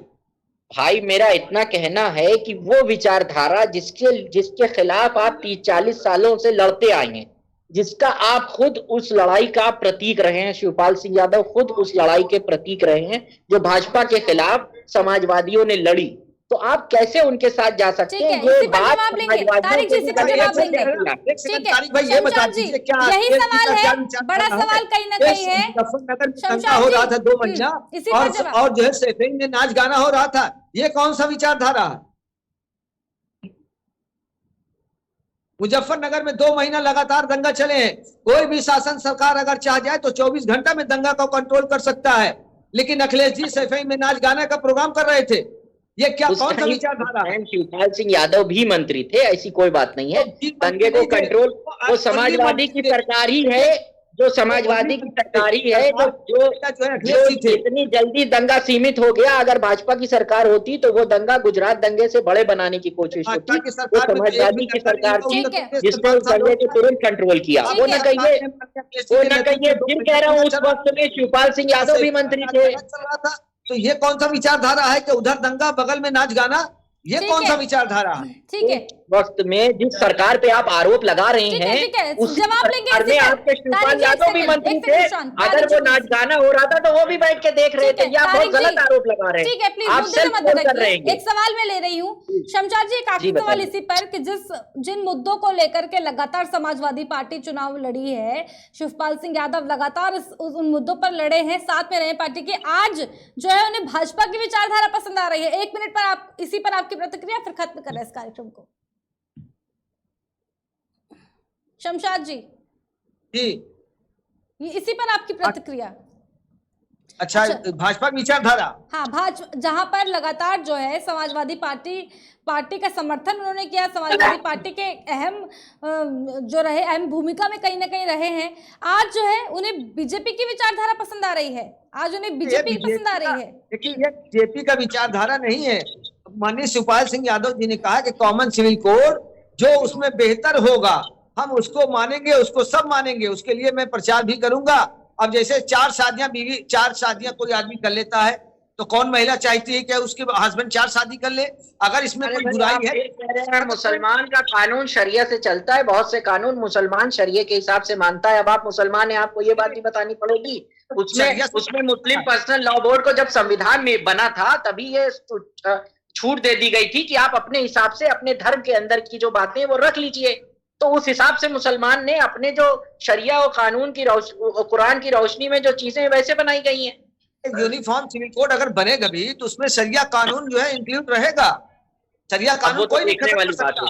भाई मेरा इतना कहना है कि वो विचारधारा जिसके खिलाफ आप 30-40 सालों से लड़ते आए हैं, जिसका आप खुद उस लड़ाई का प्रतीक रहे हैं, शिवपाल सिंह यादव खुद उस लड़ाई के प्रतीक रहे हैं जो भाजपा के खिलाफ समाजवादियों ने लड़ी, तो आप कैसे उनके साथ जा सकते हैं? ये बात तारिक जी इसी पर जवाब लेंगे। ठीक है शमशाद जी, यही सवाल है, बड़ा सवाल कहीं ना कहीं है। मुजफ्फरनगर हो रहा था 2 महीना, और जो है सैफई में नाच गाना हो रहा था, ये कौन सा विचारधारा है? मुजफ्फरनगर में 2 महीना लगातार दंगा चले हैं। कोई भी शासन सरकार अगर चाह जाए तो 24 घंटा में दंगा को कंट्रोल कर सकता है, लेकिन अखिलेश जी सैफई में नाच गाने का प्रोग्राम कर रहे थे। ये क्या कौन सा विचारधारा है? शिवपाल सिंह यादव भी मंत्री थे, ऐसी कोई बात नहीं है। दंगे को कंट्रोल वो समाजवादी की सरकार ही है, जो समाजवादी की सरकार ही है जो इतनी जल्दी दंगा सीमित हो गया। अगर भाजपा की सरकार होती तो वो दंगा गुजरात दंगे से बड़े बनाने की कोशिश होती। वो समाजवादी की सरकार थी जिसने उस दंगे को तुरंत कंट्रोल किया। वो न कहिए फिर कह रहा हूँ, उस वक्त में शिवपाल सिंह यादव भी मंत्री थे। तो ये कौन सा विचारधारा है कि उधर दंगा बगल में नाच गाना? ये कौन सा विचारधारा है? ठीक है, वक्त में जिस सरकार पे आप आरोप लगा रहे हैं उस जवाब लेंगे। आपके शिवपाल यादव भी मंत्री थे, अगर वो नाच गाना हो रहा था तो वो भी बैठ के देख रहे थे। या बहुत गलत आरोप लगा रहे हैं। ठीक है, प्लीज आप मुद्दे मत कर रहे हैं। एक सवाल मैं ले रही हूँ शमशाद जी, एक आखिरी सवाल इसी पर कि जिन मुद्दों को लेकर के लगातार समाजवादी पार्टी चुनाव लड़ी है, शिवपाल सिंह यादव लगातार उन मुद्दों पर लड़े हैं, साथ में रहे पार्टी के, आज जो है उन्हें भाजपा की विचारधारा पसंद आ रही है। 1 मिनट पर आप इसी पर आपकी प्रतिक्रिया, फिर खत्म कर रहे हैं इस कार्यक्रम को। शमशाद जी इसी पर आपकी प्रतिक्रिया। अच्छा, भाजपा की विचारधारा, हाँ, भाजपा जहां पर लगातार जो है समाजवादी पार्टी का समर्थन उन्होंने किया, समाजवादी पार्टी के अहम भूमिका में कहीं ना कहीं रहे हैं, आज जो है उन्हें बीजेपी की विचारधारा पसंद आ रही है, आज उन्हें बीजेपी पसंद आ रही है। देखिए, ये बीजेपी का विचारधारा नहीं है। माननीय शिवपाल सिंह यादव जी ने कहा कि कॉमन सिविल कोड जो उसमें बेहतर होगा हम उसको मानेंगे, उसको सब मानेंगे, उसके लिए मैं प्रचार भी करूंगा। अब जैसे 4 शादियां कोई आदमी कर लेता है, तो कौन महिला चाहती है कि उसके हस्बैंड 4 शादी कर ले? अगर इसमें कोई बुराई है, मुसलमान का कानून शरिया से चलता है, बहुत से कानून मुसलमान शरिया के हिसाब से मानता है। अब आप मुसलमान हैं, आपको ये बात भी बतानी पड़ेगी। उसमें मुस्लिम पर्सनल लॉ बोर्ड को जब संविधान में बना था तभी ये छूट दे दी गई थी कि आप अपने हिसाब से अपने धर्म के अंदर की जो बातें वो रख लीजिए। तो उस हिसाब से मुसलमान ने अपने जो शरिया और कानून की कुरान की रोशनी में जो चीजें वैसे बनाई गई हैं। यूनिफॉर्म सिविल कोड अगर बनेगा भी तो उसमें शरिया कानून जो है इंक्लूड रहेगा। शरिया कानून कोई नहीं खत्म कर सकता,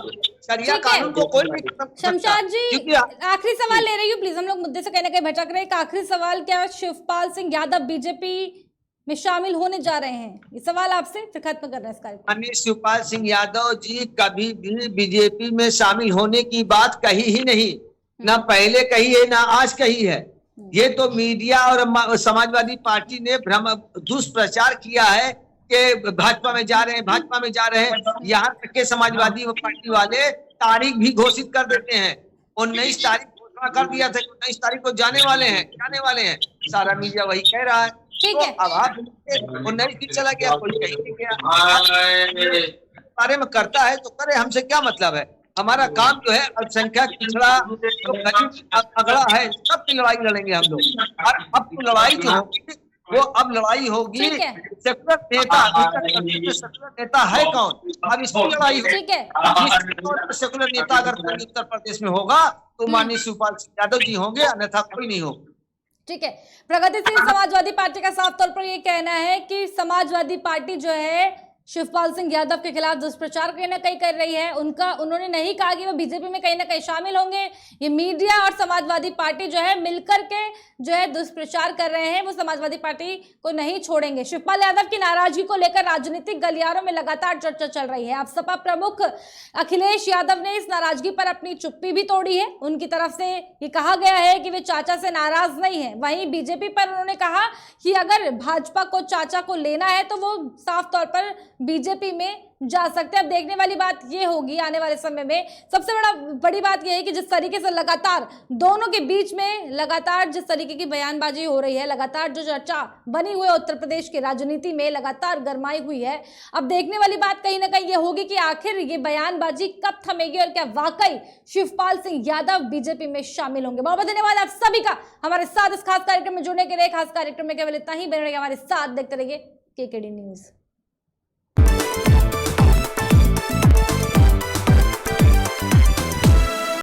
शरिया कानून को कोई नहीं खत्म कर सकता। शमशाद जी, आखिरी सवाल ले रही हूँ, प्लीज, हम लोग मुद्दे से कहीं ना कहीं भटक रहे हैं। आखिरी सवाल, क्या शिवपाल सिंह यादव बीजेपी में शामिल होने जा रहे हैं? ये सवाल आपसे, फिर खत्म कर रहे हैं इस कार्यक्रम। माननीय शिवपाल सिंह यादव जी कभी भी बीजेपी में शामिल होने की बात कही ही नहीं, ना पहले कही है ना आज कही है। ये तो मीडिया और समाजवादी पार्टी ने दुष्प्रचार किया है कि भाजपा में जा रहे हैं, भाजपा में जा रहे हैं। यहाँ तक के समाजवादी पार्टी वाले तारीख भी घोषित कर देते हैं। 19 तारीख घोषणा कर दिया था, 19 तारीख को जाने वाले हैं। सारा मीडिया वही कह रहा है। ठीक है, अब आप 19 दिन चला गया, कोई कहीं नहीं गया। बारे में करता है तो करे, हमसे क्या मतलब है? हमारा काम जो है अल्पसंख्यक, पिछड़ा, जो गरीब अगड़ा है, सबकी लड़ाई लड़ेंगे हम लोग। और अब तो लड़ाई जो होगी वो अब लड़ाई होगी सेकुलर नेता। सेकुलर नेता है कौन? अब इसकी लड़ाई होगी। सेकुलर नेता अगर कोई उत्तर प्रदेश में होगा तो माननीय शिवपाल सिंह यादव जी होंगे, अन्यथा कोई नहीं होगा। ठीक है, प्रगतिशील समाजवादी पार्टी का साफ तौर पर ये कहना है कि समाजवादी पार्टी जो है शिवपाल सिंह यादव के खिलाफ दुष्प्रचार कहीं ना कहीं कर रही है। उन्होंने नहीं कहा कि वो बीजेपी में कहीं ना कहीं शामिल होंगे। ये मीडिया और समाजवादी पार्टी जो है मिलकर के जो है दुष्प्रचार कर रहे हैं, वो समाजवादी पार्टी को नहीं छोड़ेंगे। शिवपाल यादव की नाराजगी को लेकर राजनीतिक गलियारों में लगातार चर्चा चल रही है। अब सपा प्रमुख अखिलेश यादव ने इस नाराजगी पर अपनी चुप्पी भी तोड़ी है। उनकी तरफ से ये कहा गया है कि वे चाचा से नाराज नहीं है। वहीं बीजेपी पर उन्होंने कहा कि अगर भाजपा को चाचा को लेना है तो वो साफ तौर पर बीजेपी में जा सकते हैं। अब देखने वाली बात ये होगी आने वाले समय में, सबसे बड़ी बात ये है कि जिस तरीके से लगातार दोनों के बीच में लगातार जिस तरीके की बयानबाजी हो रही है, लगातार जो चर्चा बनी हुई है उत्तर प्रदेश की राजनीति में लगातार गरमाई हुई है। अब देखने वाली बात कहीं ना कहीं ये होगी कि आखिर ये बयानबाजी कब थमेगी और क्या वाकई शिवपाल सिंह यादव बीजेपी में शामिल होंगे। बहुत बहुत धन्यवाद आप सभी का हमारे साथ इस खास कार्यक्रम में जुड़ने के लिए। खास कार्यक्रम में केवल इतना ही, बने रहिए हमारे साथ, देखते रहिए केकेडी न्यूज।